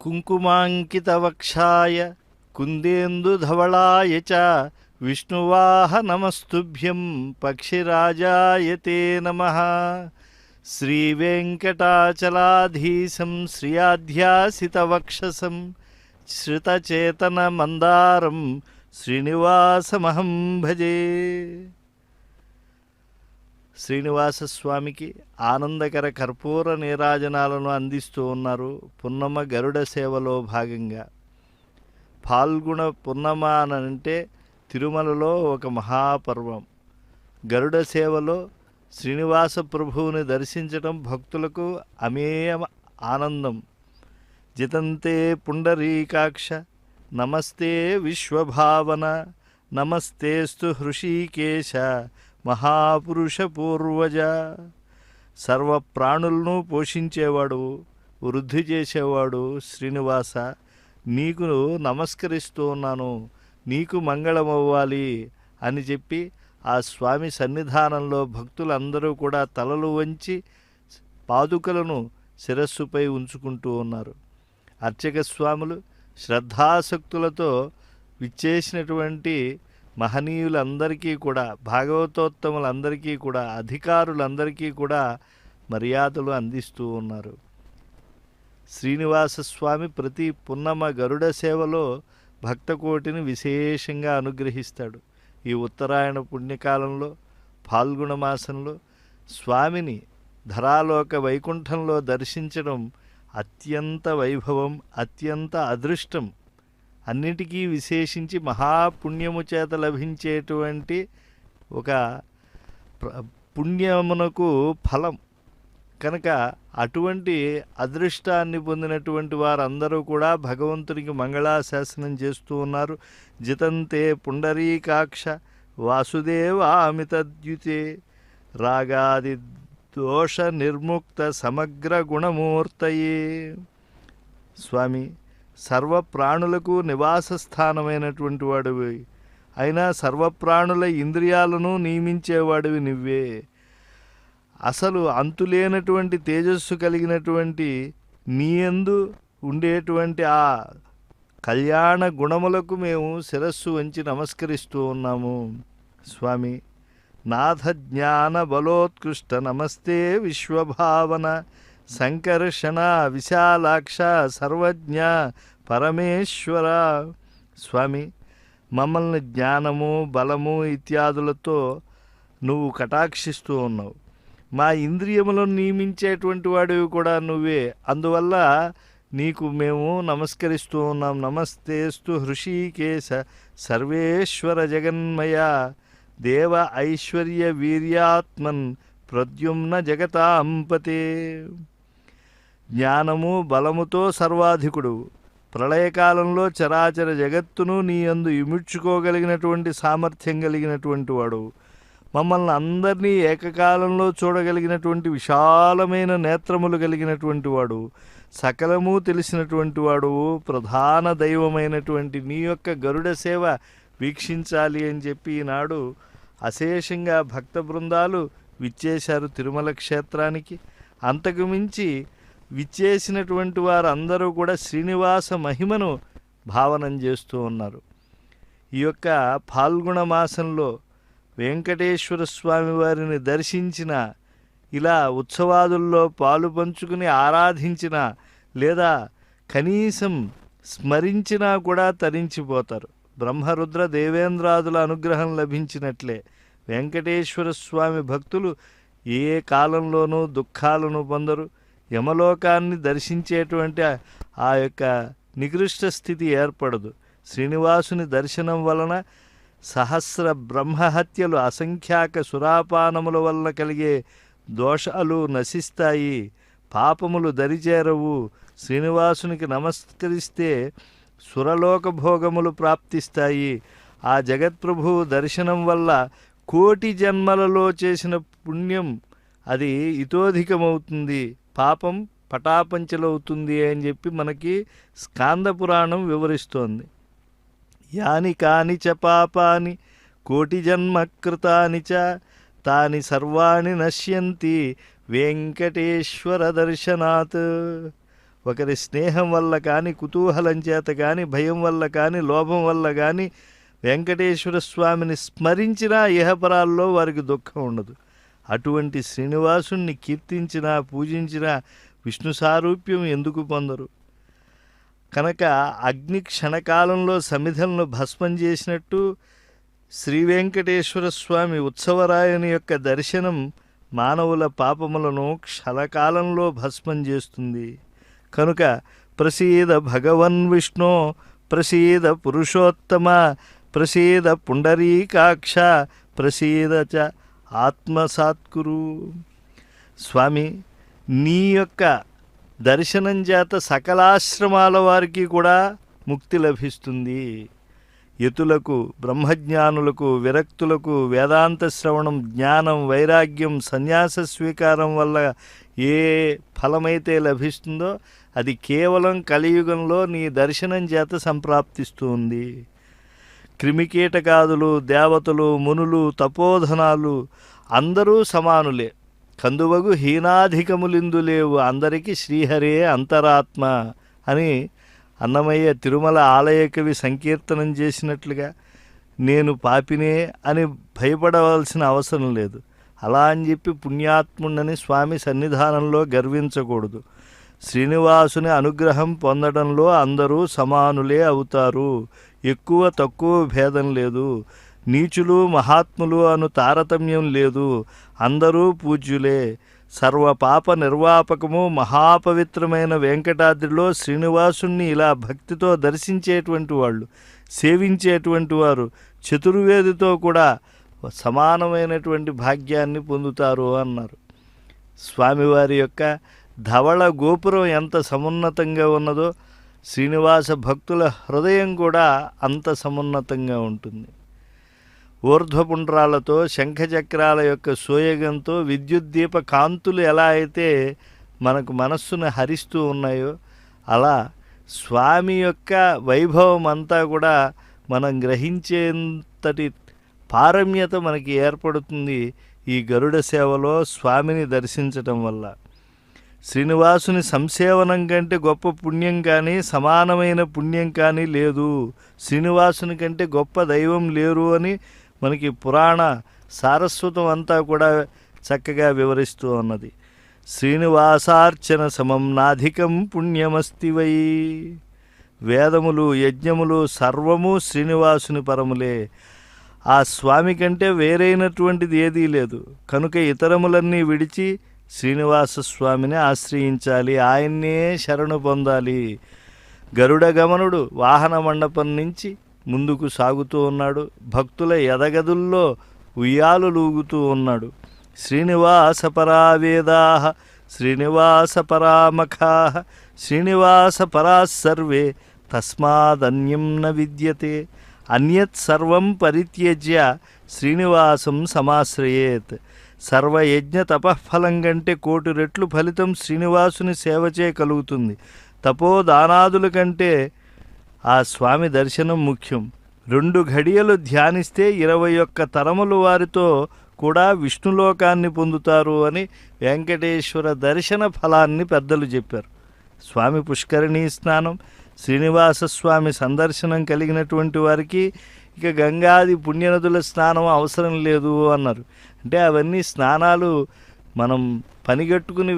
కుంకుమాంకితవక్షాయ కుందేందుధవళాయ చ విష్ణువాహనమస్తుభ్యం పక్షిరాజాయ తే నమః. శ్రీవేంకటాచలాధీశం శ్రియాధ్యాసితవక్షసం శ్రుతచేతనమందారం శ్రీనివాసమహం భజే. శ్రీనివాసస్వామికి ఆనందకర కర్పూర నీరాజనాలను అందిస్తూ ఉన్నారు. పున్నమ గరుడ సేవలో భాగంగా పాల్గొన పున్నమ అనంటే తిరుమలలో ఒక మహాపర్వం. గరుడ సేవలో శ్రీనివాస ప్రభువుని దర్శించడం భక్తులకు అమేయ ఆనందం. జితంతే పుండరీకాక్ష నమస్తే విశ్వభావన నమస్తేస్తు హృషీకేశ మహాపురుష పూర్వజ. సర్వప్రాణులను పోషించేవాడు, వృద్ధి చేసేవాడు శ్రీనివాస, నీకు నమస్కరిస్తూ ఉన్నాను, నీకు మంగళమవ్వాలి అని చెప్పి ఆ స్వామి సన్నిధానంలో భక్తులందరూ కూడా తలలు వంచి పాదుకలను శిరస్సుపై ఉంచుకుంటూ ఉన్నారు. అర్చక స్వాములు శ్రద్ధాసక్తులతో విచ్చేసినటువంటి మహనీయులందరికీ కూడా, భాగవతోత్తములందరికీ కూడా, అధికారులందరికీ కూడా మర్యాదలు అందిస్తూ ఉన్నారు. శ్రీనివాసస్వామి ప్రతి పున్నమ గరుడ సేవలో భక్తకోటిని విశేషంగా అనుగ్రహిస్తాడు. ఈ ఉత్తరాయణ పుణ్యకాలంలో ఫాల్గుణ మాసంలో స్వామిని ధరాలోక వైకుంఠంలో దర్శించడం అత్యంత వైభవం, అత్యంత అదృష్టం. అన్నిటికీ విశేషించి మహాపుణ్యము చేత లభించేటువంటి ఒక పుణ్యమునకు ఫలం కనుక అటువంటి అదృష్టాన్ని పొందినటువంటి వారందరూ కూడా భగవంతునికి మంగళాశాసనం చేస్తూ ఉన్నారు. జితంతే పుండరీకాక్ష వాసుదేవామితద్యుతే రాగాది దోష నిర్ముక్త సమగ్ర గుణమూర్తయే. స్వామి సర్వప్రాణులకు నివాస స్థానమైనటువంటి వాడివి, అయినా సర్వప్రాణుల ఇంద్రియాలను నియమించేవాడివి నువ్వే. అసలు అంతులేనటువంటి తేజస్సు కలిగినటువంటి నీయందు ఉండేటువంటి ఆ కళ్యాణ గుణములకు మేము శిరస్సు వంచి నమస్కరిస్తూ ఉన్నాము. స్వామి నాథ జ్ఞాన బలోత్కృష్ట నమస్తే విశ్వభావన సంకర్షణ విశాలాక్ష సర్వజ్ఞ పరమేశ్వర. స్వామి మమ్మల్ని జ్ఞానము బలము ఇత్యాదులతో నువ్వు కటాక్షిస్తూ ఉన్నావు. మా ఇంద్రియములను నియమించేటువంటి వాడివి కూడా నువ్వే. అందువల్ల నీకు మేము నమస్కరిస్తూ ఉన్నాం. నమస్తేస్తు హృషీకేశ సర్వేశ్వర జగన్మయ దేవ ఐశ్వర్య వీర్యాత్మన్ ప్రద్యుమ్న జగతాంపతే. జ్ఞానము బలముతో సర్వాధికుడు, ప్రళయకాలంలో చరాచర జగత్తును నీ యందు ఇముడ్చుకోగలిగినటువంటి సామర్థ్యం కలిగినటువంటి వాడు, మమ్మల్ని అందరినీ ఏకకాలంలో చూడగలిగినటువంటి విశాలమైన నేత్రములు కలిగినటువంటి వాడు, సకలము తెలిసినటువంటి వాడు, ప్రధాన దైవమైనటువంటి నీ యొక్క గరుడ సేవ వీక్షించాలి అని చెప్పి ఈనాడు అశేషంగా భక్త బృందాలు విచ్చేశారు తిరుమల క్షేత్రానికి. అంతకు మించి విచ్చేసినటువంటి వారందరూ కూడా శ్రీనివాస మహిమను భావనం చేస్తూ ఉన్నారు. ఈ యొక్క ఫాల్గుణ మాసంలో వెంకటేశ్వర స్వామి వారిని దర్శించిన, ఇలా ఉత్సవాదుల్లో పాలు పంచుకుని ఆరాధించిన, లేదా కనీసం స్మరించినా కూడా తరించిపోతారు. బ్రహ్మరుద్ర దేవేంద్రాదుల అనుగ్రహం లభించినట్లే వెంకటేశ్వర స్వామి భక్తులు ఏ కాలంలోనూ దుఃఖాలను పొందరు. యమలోకాన్ని దర్శించేటువంటి ఆ యొక్క నికృష్ట స్థితి ఏర్పడదు. శ్రీనివాసుని దర్శనం వలన సహస్ర బ్రహ్మహత్యలు, అసంఖ్యాక సురాపానముల వలన కలిగే దోషాలు నశిస్తాయి, పాపములు దరిచేరవు. శ్రీనివాసునికి నమస్కరిస్తే సురలోక భోగములు ప్రాప్తిస్తాయి. ఆ జగత్ప్రభువు దర్శనం వల్ల కోటి జన్మలలో చేసిన పుణ్యం అది ఇతోధికమవుతుంది, పాపం పటాపంచలవుతుంది అని చెప్పి మనకి స్కాంద పురాణం వివరిస్తోంది. యాని కాని చ పాపాని కోటి జన్మకృతాని చ తాని సర్వాణి నశ్యంతి వెంకటేశ్వర దర్శనాత్. ఒకరి స్నేహం వల్ల కానీ, కుతూహలం చేత కానీ, భయం వల్ల కానీ, లోభం వల్ల కానీ వెంకటేశ్వర స్వామిని స్మరించినా ఇహపరాల్లో వారికి దుఃఖం ఉండదు. అటువంటి శ్రీనివాసుణ్ణి కీర్తించినా పూజించినా విష్ణు సారూప్యం ఎందుకు పొందరు? కనుక అగ్ని క్షణకాలంలో సమిధలను భస్మం చేసినట్టు శ్రీ వెంకటేశ్వర స్వామి ఉత్సవరాయని యొక్క దర్శనం మానవుల పాపములను క్షణకాలంలో భస్మం చేస్తుంది. కనుక ప్రసీద భగవన్ విష్ణు, ప్రసీద పురుషోత్తమ, ప్రసీద పుండరీకాక్ష, ప్రసీద చ ఆత్మసాత్కురు. స్వామి, నీ యొక్క దర్శనం చేత సకలాశ్రమాల వారికి కూడా ముక్తి లభిస్తుంది. యతులకు, బ్రహ్మజ్ఞానులకు, విరక్తులకు వేదాంత శ్రవణం, జ్ఞానం, వైరాగ్యం, సన్యాస స్వీకారం వల్ల ఏ ఫలమైతే లభిస్తుందో అది కేవలం కలియుగంలో నీ దర్శనం చేత సంప్రాప్తిస్తుంది. క్రిమికీటకాదులు, దేవతలు, మునులు, తపోధనాలు అందరూ సమానులే. కందువగు హీనాధికములిందు లేవు, అందరికీ శ్రీహరే అంతరాత్మ అని అన్నమయ్య తిరుమల ఆలయ కవి సంకీర్తనం చేసినట్లుగా నేను పాపినే అని భయపడవలసిన అవసరం లేదు. అలా అని చెప్పి పుణ్యాత్ముడని స్వామి సన్నిధానంలో గర్వించకూడదు. శ్రీనివాసుని అనుగ్రహం పొందడంలో అందరూ సమానులే అవుతారు. ఎక్కువ తక్కువ భేదం లేదు. నీచులు మహాత్ములు అను తారతమ్యం లేదు. అందరూ పూజ్యులే. సర్వపాప నిర్వాపకము మహాపవిత్రమైన వెంకటాద్రిలో శ్రీనివాసుణ్ణి ఇలా భక్తితో దర్శించేటువంటి వాళ్ళు, సేవించేటువంటి వారు చతుర్వేదితో కూడా సమానమైనటువంటి భాగ్యాన్ని పొందుతారు అన్నారు. స్వామివారి యొక్క ధవళ గోపురం ఎంత సమున్నతంగా ఉన్నదో శ్రీనివాస భక్తుల హృదయం కూడా అంత సమున్నతంగా ఉంటుంది. ఊర్ధ్వపుండ్రాలతో, శంఖచక్రాల యొక్క సోయగంతో, విద్యుద్దీప కాంతులు ఎలా అయితే మనకు మనస్సును హరిస్తూ ఉన్నాయో అలా స్వామి యొక్క వైభవం అంతా కూడా మనం గ్రహించేంతటి పారమ్యత మనకి ఏర్పడుతుంది ఈ గరుడ సేవలో స్వామిని దర్శించటం వల్ల. శ్రీనివాసుని సంసేవనం కంటే గొప్ప పుణ్యం కానీ, సమానమైన పుణ్యం కానీ లేదు. శ్రీనివాసుని కంటే గొప్ప దైవం లేరు అని మనకి పురాణ సారస్వతం అంతా కూడా చక్కగా వివరిస్తూ ఉన్నది. శ్రీనివాసార్చన సమం నాధికం పుణ్యమస్తి వై. వేదములు, యజ్ఞములు సర్వము శ్రీనివాసుని పరములే. ఆ స్వామి కంటే వేరైనటువంటిది ఏదీ లేదు. కనుక ఇతరములన్నీ విడిచి శ్రీనివాస స్వామిని ఆశ్రయించాలి, ఆయన్నే శరణు పొందాలి. గరుడ గమనుడు వాహన మండపం నుంచి ముందుకు సాగుతూ ఉన్నాడు. భక్తుల ఎదగదుల్లో ఉయ్యాలులూగుతూ ఉన్నాడు. శ్రీనివాస పరావేదా, శ్రీనివాస పరామఖా, శ్రీనివాస పరాసర్వే, తస్మాదన్యం న విద్యతే. అన్యత్ సర్వం పరిత్యజ్య శ్రీనివాసం సమాశ్రయేత్. సర్వయజ్ఞ తపఃఫలం కంటే 1,000,000 రెట్లు ఫలితం శ్రీనివాసుని సేవచే కలుగుతుంది. తపోదానాదుల కంటే ఆ స్వామి దర్శనం ముఖ్యం. 2 ఘడియలు ధ్యానిస్తే 21 తరములు వారితో కూడా విష్ణులోకాన్ని పొందుతారు అని వెంకటేశ్వర దర్శన ఫలాన్ని పెద్దలు చెప్పారు. స్వామి పుష్కరిణీ స్నానం, శ్రీనివాస స్వామి సందర్శనం కలిగినటువంటి వారికి ఇక గంగాది పుణ్యనదుల స్నానం అవసరం లేదు అన్నారు. అంటే అవన్నీ స్నానాలు మనం పనిగట్టుకుని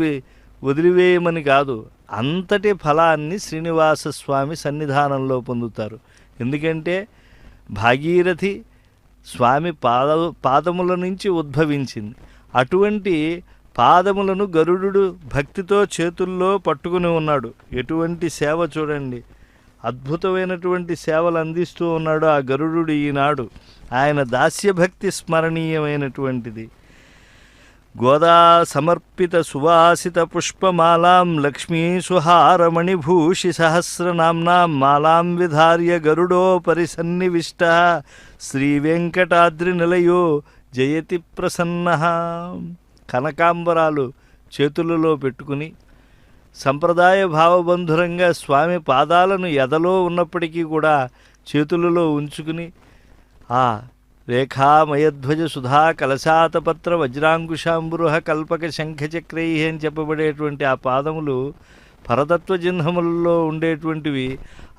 వదిలివేయమని కాదు, అంతటి ఫలాన్ని శ్రీనివాస స్వామి సన్నిధానంలో పొందుతారు. ఎందుకంటే భాగీరథి స్వామి పాదముల నుంచి ఉద్భవించింది. అటువంటి పాదములను గరుడు భక్తితో చేతుల్లో పట్టుకుని ఉన్నాడు. ఎటువంటి సేవ చూడండి, అద్భుతమైనటువంటి సేవలు అందిస్తూ ఉన్నాడు ఆ గరుడు ఈనాడు. ఆయన దాస్యభక్తి స్మరణీయమైనటువంటిది. గోదా సమర్పిత సువాసిత పుష్పమాలాం లక్ష్మీ సుహారమణిభూషి సహస్రనామ్నాం మాలాం విధార్య గరుడోపరి సన్నివిష్ట శ్రీవెంకటాద్రి నిలయో జయతి ప్రసన్న. కనకాంబరాలు చేతులలో పెట్టుకుని సంప్రదాయ భావబంధురంగా స్వామి పాదాలను ఎదలో ఉన్నప్పటికీ కూడా చేతులలో ఉంచుకుని ఆ రేఖామయధ్వజ సుధా కలశాతపత్ర వజ్రాంకుశాంబురుహ కల్పక శంఖచక్రై అని చెప్పబడేటువంటి ఆ పాదములు పరతత్వ చిహ్నములలో ఉండేటువంటివి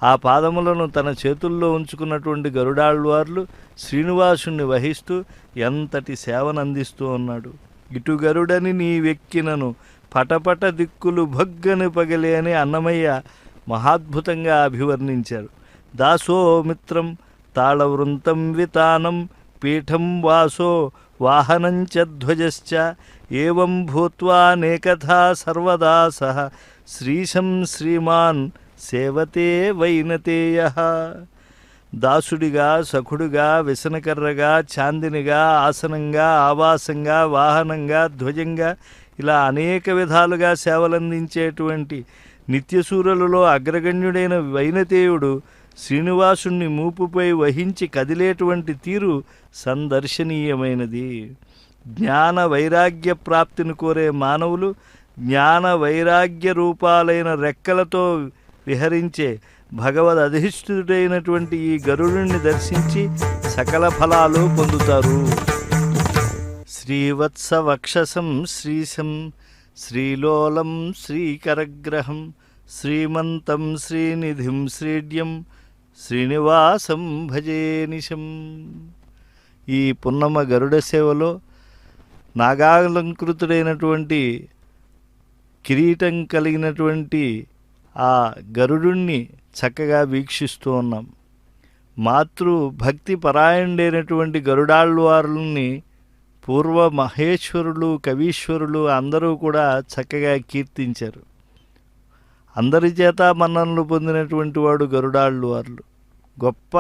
ఆ పాదములను తన చేతుల్లో ఉంచుకున్నటువంటి గరుడాళ్వార్లు శ్రీనివాసుణ్ణి వహిస్తూ ఎంతటి సేవనందిస్తూ ఉన్నాడు. ఇటు గరుడని నీవెక్కినను పటపట దిక్కులు భగ్గని పగలే అని అన్నమయ్య మహాద్భుతంగా అభివర్ణించారు. దాసోమిత్రం తాళవృంతం వితానం పీఠం వాసో వాహనంచ ధ్వజశ్చ ఏవం భూత్వానేకథా సర్వదా సహ శ్రీశం శ్రీమాన్ సేవతే వైనతేయః. దాసుడిగా, సఖుడుగా, వ్యసనకర్రగా, చాందినిగా, ఆసనంగా, ఆవాసంగా, వాహనంగా, ధ్వజంగా ఇలా అనేక విధాలుగా సేవలందించేటువంటి నిత్యసూరులలో అగ్రగణ్యుడైన వైనతేయుడు శ్రీనివాసుణ్ణి మూపుపై వహించి కదిలేటువంటి తీరు సందర్శనీయమైనది. జ్ఞాన వైరాగ్య ప్రాప్తిని కోరే మానవులు జ్ఞాన వైరాగ్య రూపాలైన రెక్కలతో విహరించే భగవద్ అధిష్ఠితుడైనటువంటి ఈ గరుడుని దర్శించి సకల ఫలాలు పొందుతారు. శ్రీవత్స వక్షసం శ్రీశం శ్రీలోలం శ్రీకరగ్రహం శ్రీమంతం శ్రీనిధిం శ్రీడ్యం శ్రీనివాసం భజే నిశం. ఈ పున్నమ గరుడ సేవలో నాగాలంకృతుడైనటువంటి కిరీటం కలిగినటువంటి ఆ గరుడుణ్ణి చక్కగా వీక్షిస్తూ ఉన్నాం. మాతృభక్తి పరాయణుడైనటువంటి గరుడాళ్వారుల్ని పూర్వ మహేశ్వరులు, కవీశ్వరులు అందరూ కూడా చక్కగా కీర్తించారు. అందరి చేత మన్ననలు పొందినటువంటి వాడు గరుడాళ్వార్లు. గొప్ప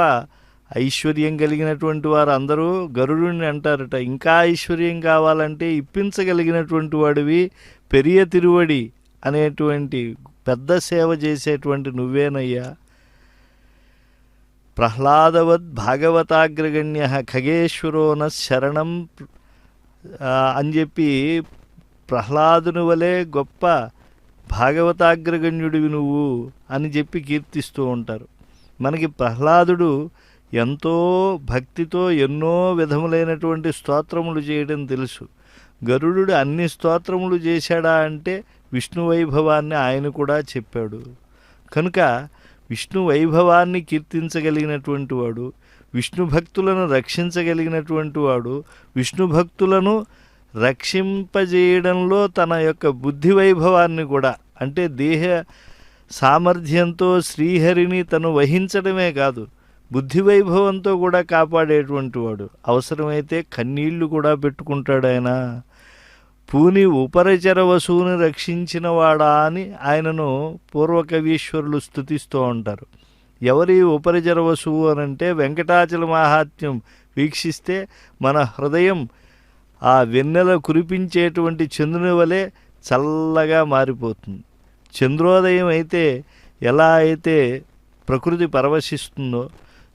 ఐశ్వర్యం కలిగినటువంటి వారు అందరూ గరుడుని అంటారట. ఇంకా ఐశ్వర్యం కావాలంటే ఇప్పించగలిగినటువంటి వాడివి పెరియ తిరువడి అనేటువంటి పెద్ద సేవ చేసేటువంటి నువ్వేనయ్యా. ప్రహ్లాదవద్ భాగవతాగ్రగణ్య ఖగేశ్వరోన శరణం అని చెప్పి ప్రహ్లాదుని వలె గొప్ప భాగవతాగ్రగణ్యుడివి నువ్వు అని చెప్పి కీర్తిస్తూ ఉంటారు. మనకి ప్రహ్లాదుడు ఎంతో భక్తితో ఎన్నో విధములైనటువంటి స్తోత్రములు చేయడం తెలుసు. గరుడు అన్ని స్తోత్రములు చేశాడా అంటే విష్ణు వైభవాన్ని ఆయన కూడా చెప్పాడు. కనుక విష్ణు వైభవాన్ని కీర్తించగలిగినటువంటి వాడు, విష్ణు భక్తులను రక్షించగలిగినటువంటి వాడు, విష్ణు భక్తులను రక్షింపజేయడంలో తన యొక్క బుద్ధి వైభవాన్ని కూడా అంటే దేహ సామర్థ్యంతో శ్రీహరిని తను వహించడమే కాదు బుద్ధి వైభవంతో కూడా కాపాడేటువంటి వాడు. అవసరమైతే కన్నీళ్లు కూడా పెట్టుకుంటాడు ఆయన. పూని ఉపరచర వసువుని రక్షించిన వాడా అని ఆయనను పూర్వకవీశ్వరులు స్తుతిస్తూ ఉంటారు. ఎవరి ఉపరిచర వసువు అనంటే వెంకటాచల మహాత్మ్యం వీక్షిస్తే మన హృదయం ఆ వెన్నెల కురిపించేటువంటి చంద్రుని వలె చల్లగా మారిపోతుంది. చంద్రోదయం అయితే ఎలా అయితే ప్రకృతి పరవశిస్తుందో,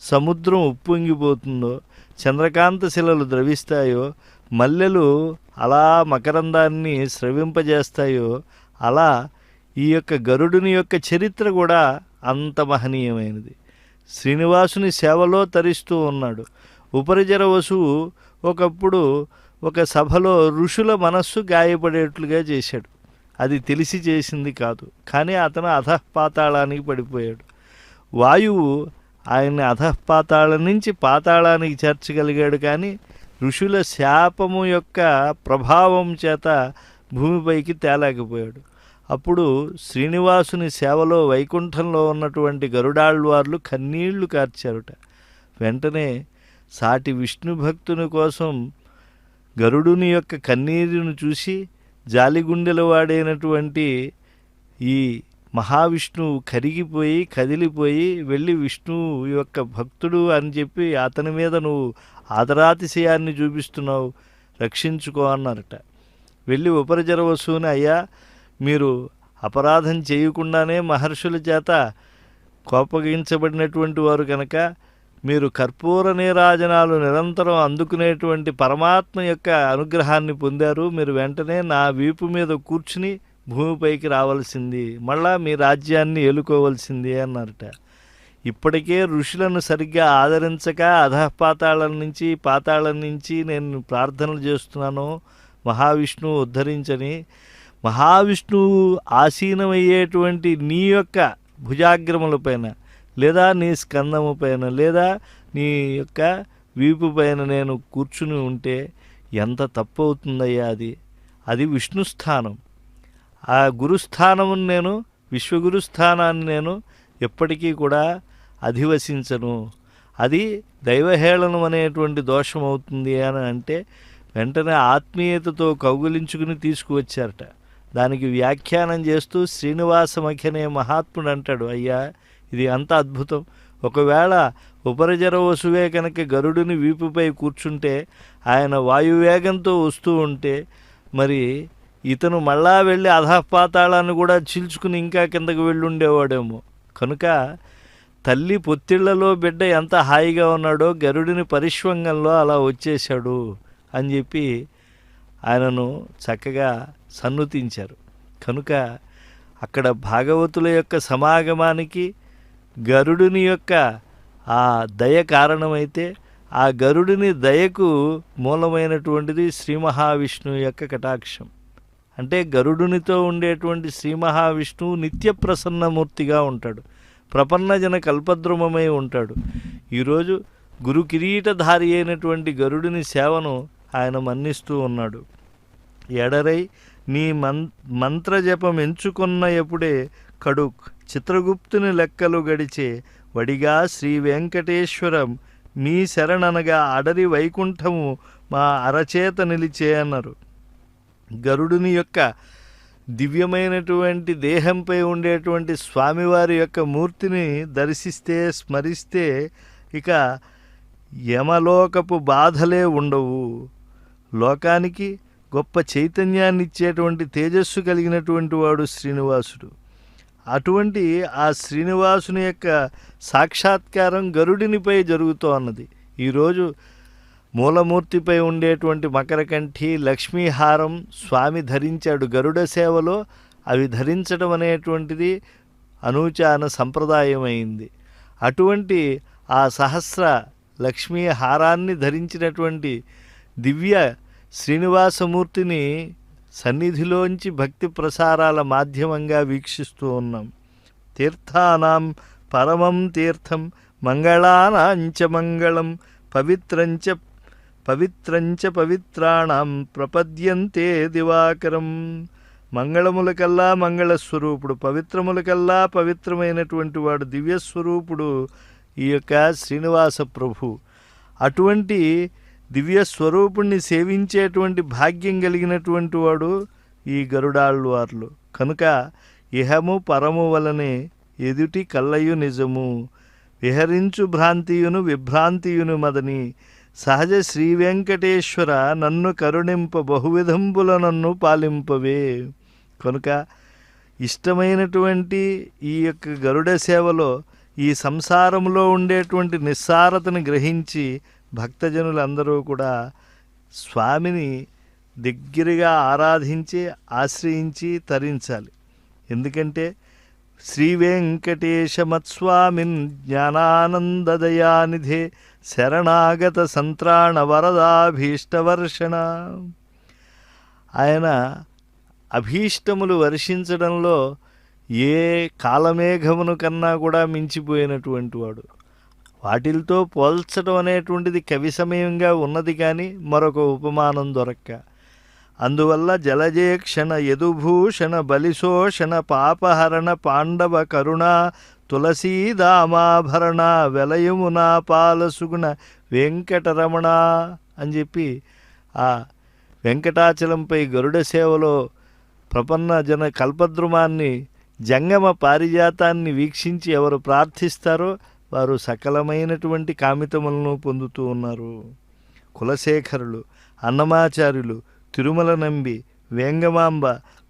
సముద్రం ఉప్పొంగిపోతుందో, చంద్రకాంత శిలలు ద్రవిస్తాయో, మల్లెలు అలా మకరందాన్ని స్రవింపజేస్తాయో, అలా ఈ యొక్క గరుడుని యొక్క చరిత్ర కూడా అంత మహనీయమైనది. శ్రీనివాసుని సేవలో తరిస్తూ ఉన్నాడు. ఉపరిచర వసువు ఒకప్పుడు ఒక సభలో ఋషుల మనస్సు గాయపడేట్లుగా చేశాడు. అది తెలిసి చేసింది కాదు, కానీ అతను అధఃపాతాళానికి పడిపోయాడు. వాయువు ఆయన్ని అధఃపాతాళం నుంచి పాతాళానికి చేర్చగలిగాడు, కానీ ఋషుల శాపము యొక్క ప్రభావం చేత భూమిపైకి తేలేకపోయాడు. అప్పుడు శ్రీనివాసుని సేవలో వైకుంఠంలో ఉన్నటువంటి గరుడాళ్వార్లు కన్నీళ్లు కార్చారుట. వెంటనే సాటి విష్ణు భక్తుని కోసం గరుడుని యొక్క కన్నీరును చూసి జాలిగుండెల వాడైనటువంటి ఈ మహావిష్ణువు కరిగిపోయి కదిలిపోయి వెళ్ళి విష్ణువు యొక్క భక్తుడు అని చెప్పి అతని మీద నువ్వు ఆదరాతిశయాన్ని చూపిస్తున్నావు, రక్షించుకో అన్నారట. వెళ్ళి ఉపరిచర వసువుని, అయ్యా మీరు అపరాధం చేయకుండానే మహర్షుల చేత కోపగించబడినటువంటి వారు కనుక మీరు కర్పూర నీరాజనాలు నిరంతరం అందుకునేటువంటి పరమాత్మ యొక్క అనుగ్రహాన్ని పొందారు. మీరు వెంటనే నా వీపు మీద కూర్చుని భూమిపైకి రావాల్సింది, మళ్ళా మీ రాజ్యాన్ని ఏలుకోవాల్సింది అన్నారట. ఇప్పటికే ఋషులను సరిగ్గా ఆదరించక అధఃపాతాళం నుంచి పాతాళం నుంచి నేను ప్రార్థనలు చేస్తున్నాను మహావిష్ణువు ఉద్ధరించని. మహావిష్ణువు ఆసీనమయ్యేటువంటి నీ యొక్క భుజాగ్రములపైన లేదా నీ స్కందము పైన లేదా నీ యొక్క వీపు పైన నేను కూర్చుని ఉంటే ఎంత తప్పు అవుతుందయ్యా అది. అది విష్ణు స్థానం. ఆ గురుస్థానమును నేను, విశ్వగురుస్థానాన్ని నేను ఎప్పటికీ కూడా అధివసించను. అది దైవహేళనం అనేటువంటి దోషం అవుతుంది అని అంటే వెంటనే ఆత్మీయతతో కౌగులించుకుని తీసుకువచ్చారట. దానికి వ్యాఖ్యానం చేస్తూ శ్రీనివాసమఖి మహాత్ముడు అంటాడు, అయ్యా ఇది అంత అద్భుతం. ఒకవేళ ఉపరిజర వసువే కనుక గరుడుని వీపుపై కూర్చుంటే ఆయన వాయువేగంతో వస్తూ ఉంటే మరి ఇతను మళ్ళా వెళ్ళి అధఃపాతాళాన్ని కూడా చీల్చుకుని ఇంకా కిందకు వెళ్ళుండేవాడేమో. కనుక తల్లి పొత్తిళ్లలో బిడ్డ ఎంత హాయిగా ఉన్నాడో గరుడిని పరిష్వంగంలో అలా వచ్చేశాడు అని చెప్పి ఆయనను చక్కగా సన్నుతించారు. కనుక అక్కడ భాగవతుల యొక్క సమాగమానికి గరుడుని యొక్క ఆ దయ కారణమైతే ఆ గరుడిని దయకు మూలమైనటువంటిది శ్రీ మహావిష్ణువు యొక్క కటాక్షం. అంటే గరుడునితో ఉండేటువంటి శ్రీ మహావిష్ణువు నిత్య ప్రసన్నమూర్తిగా ఉంటాడు, ప్రపన్నజన కల్పద్రుమమై ఉంటాడు. ఈరోజు గురు కిరీటధారి అయినటువంటి గరుడిని సేవను ఆయన మన్నిస్తూ ఉన్నాడు. ఎడరై నీ మంత్రజపం ఎంచుకున్న ఎప్పుడే కడుక్ చిత్రగుప్తుని లెక్కలు గడిచే వడిగా శ్రీ వెంకటేశ్వరం మీ శరణనగా అడరి వైకుంఠము మా అరచేత నిలిచే అన్నారు. గరుడుని యొక్క దివ్యమైనటువంటి దేహంపై ఉండేటువంటి స్వామివారి యొక్క మూర్తిని దర్శిస్తే స్మరిస్తే ఇక యమలోకపు బాధలే ఉండవు. లోకానికి గొప్ప చైతన్యాన్ని ఇచ్చేటువంటి తేజస్సు కలిగినటువంటి వాడు శ్రీనివాసుడు. అటువంటి ఆ శ్రీనివాసుని యొక్క సాక్షాత్కారం గరుడినిపై జరుగుతూ అన్నది. ఈరోజు మూలమూర్తిపై ఉండేటువంటి మకరకంఠి, లక్ష్మీహారం స్వామి ధరించాడు. గరుడ సేవలో అవి ధరించడం అనేటువంటిది అనూచాన సంప్రదాయమైంది. అటువంటి ఆ సహస్ర లక్ష్మీహారాన్ని ధరించినటువంటి దివ్య శ్రీనివాసమూర్తిని సన్నిధిలోంచి భక్తి ప్రసారాల మాధ్యమంగా వీక్షిస్తూ ఉన్నాం. తీర్థానాం పరమం తీర్థం మంగళానాంచ మంగళం పవిత్రంచ పవిత్రాణం ప్రపద్యంతే దివాకరం. మంగళములకల్లా మంగళస్వరూపుడు, పవిత్రములకల్లా పవిత్రమైనటువంటి వాడు, దివ్యస్వరూపుడు ఈ యొక్క శ్రీనివాస ప్రభు. అటువంటి దివ్య స్వరూపుణ్ణి సేవించేటువంటి భాగ్యం కలిగినటువంటి వాడు ఈ గరుడాళ్వార్లు. కనుక ఇహము పరము వలనే ఎదుటి కల్లయు నిజము, విహరించు భ్రాంతియును విభ్రాంతియును మదని, సహజ శ్రీ వెంకటేశ్వర నన్ను కరుణింప బహువిధంబుల నన్ను పాలింపవే. కనుక ఇష్టమైనటువంటి ఈ యొక్క గరుడ సేవలో ఈ సంసారంలో ఉండేటువంటి నిస్సారతను గ్రహించి భక్తజనులందరూ కూడా స్వామిని దగ్గరగా ఆరాధించి ఆశ్రయించి తరించాలి. ఎందుకంటే శ్రీ వెంకటేశమత్స్వామిన్ జ్ఞానానందదయానిధే శరణాగత సంత్రాణ వరదాభీష్టవర్షణ. ఆయన అభీష్టములు వర్షించడంలో ఏ కాలమేఘమును కన్నా కూడా మించిపోయినటువంటి వాడు. వాటితో పోల్చడం అనేటువంటిది కవి సమయంగా ఉన్నది కానీ మరొక ఉపమానం దొరక్క. అందువల్ల జలజేక్షణ యదుభూషణ బలిశోషణ పాపహరణ పాండవ కరుణ తులసీదామాభరణ వెలయమునా పాలసుగుణ వెంకటరమణ అని చెప్పి ఆ వెంకటాచలంపై గరుడ సేవలో ప్రపన్న జన కల్పద్రుమాన్ని, జంగమ పారిజాతాన్ని వీక్షించి ఎవరు ప్రార్థిస్తారో వారు సకలమైనటువంటి కామితములను పొందుతూ ఉన్నారు. కులశేఖరులు, అన్నమాచార్యులు, తిరుమల నంబి, వేంగమాంబ,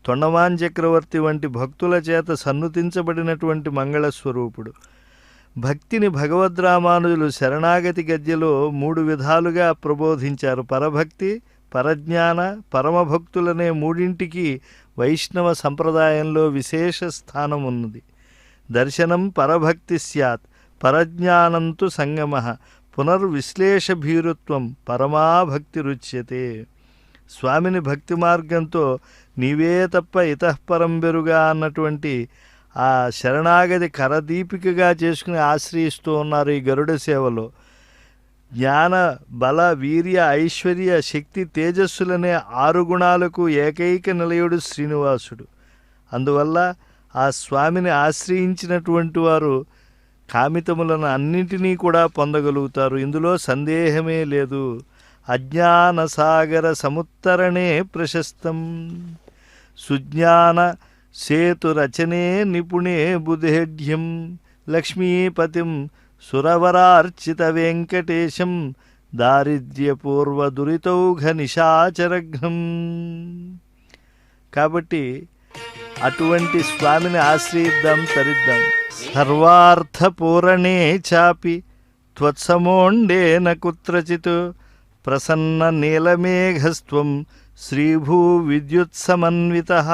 తొండమాన్ చక్రవర్తి వంటి భక్తుల చేత సన్నుతించబడినటువంటి మంగళస్వరూపుడు. భక్తిని భగవద్రామానుజులు శరణాగతి గద్యలో 3 విధాలుగా ప్రబోధించారు. పరభక్తి, పరజ్ఞాన, పరమభక్తులనే మూడింటికి వైష్ణవ సంప్రదాయంలో విశేష స్థానం ఉన్నది. దర్శనం పరభక్తి స్యాత్, పరజ్ఞానంతు సంగమ, పునర్విశ్లేషభీరుత్వం పరమాభక్తి రుచ్యతే. స్వామిని భక్తి మార్గంతో నీవే తప్ప ఇతఃపరం బెరుగా అన్నటువంటి ఆ శరణాగతి కరదీపికగా చేసుకుని ఆశ్రయిస్తూ ఉన్నారు ఈ గరుడ సేవలో. జ్ఞాన బల వీర్య ఐశ్వర్య శక్తి తేజస్సులనే 6 గుణాలకు ఏకైక నిలయుడు శ్రీనివాసుడు. అందువల్ల ఆ స్వామిని ఆశ్రయించినటువంటి వారు కామితములను అన్నింటినీ కూడా పొందగలుగుతారు. ఇందులో సందేహమే లేదు. అజ్ఞాన సాగర సముత్తరణే ప్రశస్తం సుజ్ఞాన సేతురచనే నిపుణే బుధేఢ్యం లక్ష్మీపతిం సురవరార్చిత వెంకటేశం దారిద్ర్యపూర్వ దురితౌఘ నిశాచరఘ్నం. కాబట్టి అటువంటి స్వామిని ఆశ్రయిద్దాం, తరిద్దాం. సర్వార్థపూరణే చాపి త్వత్సమోండేన కుత్రచిత్ ప్రసన్న నీలమేఘస్త్వం శ్రీభూ విద్యుత్సమన్వితః.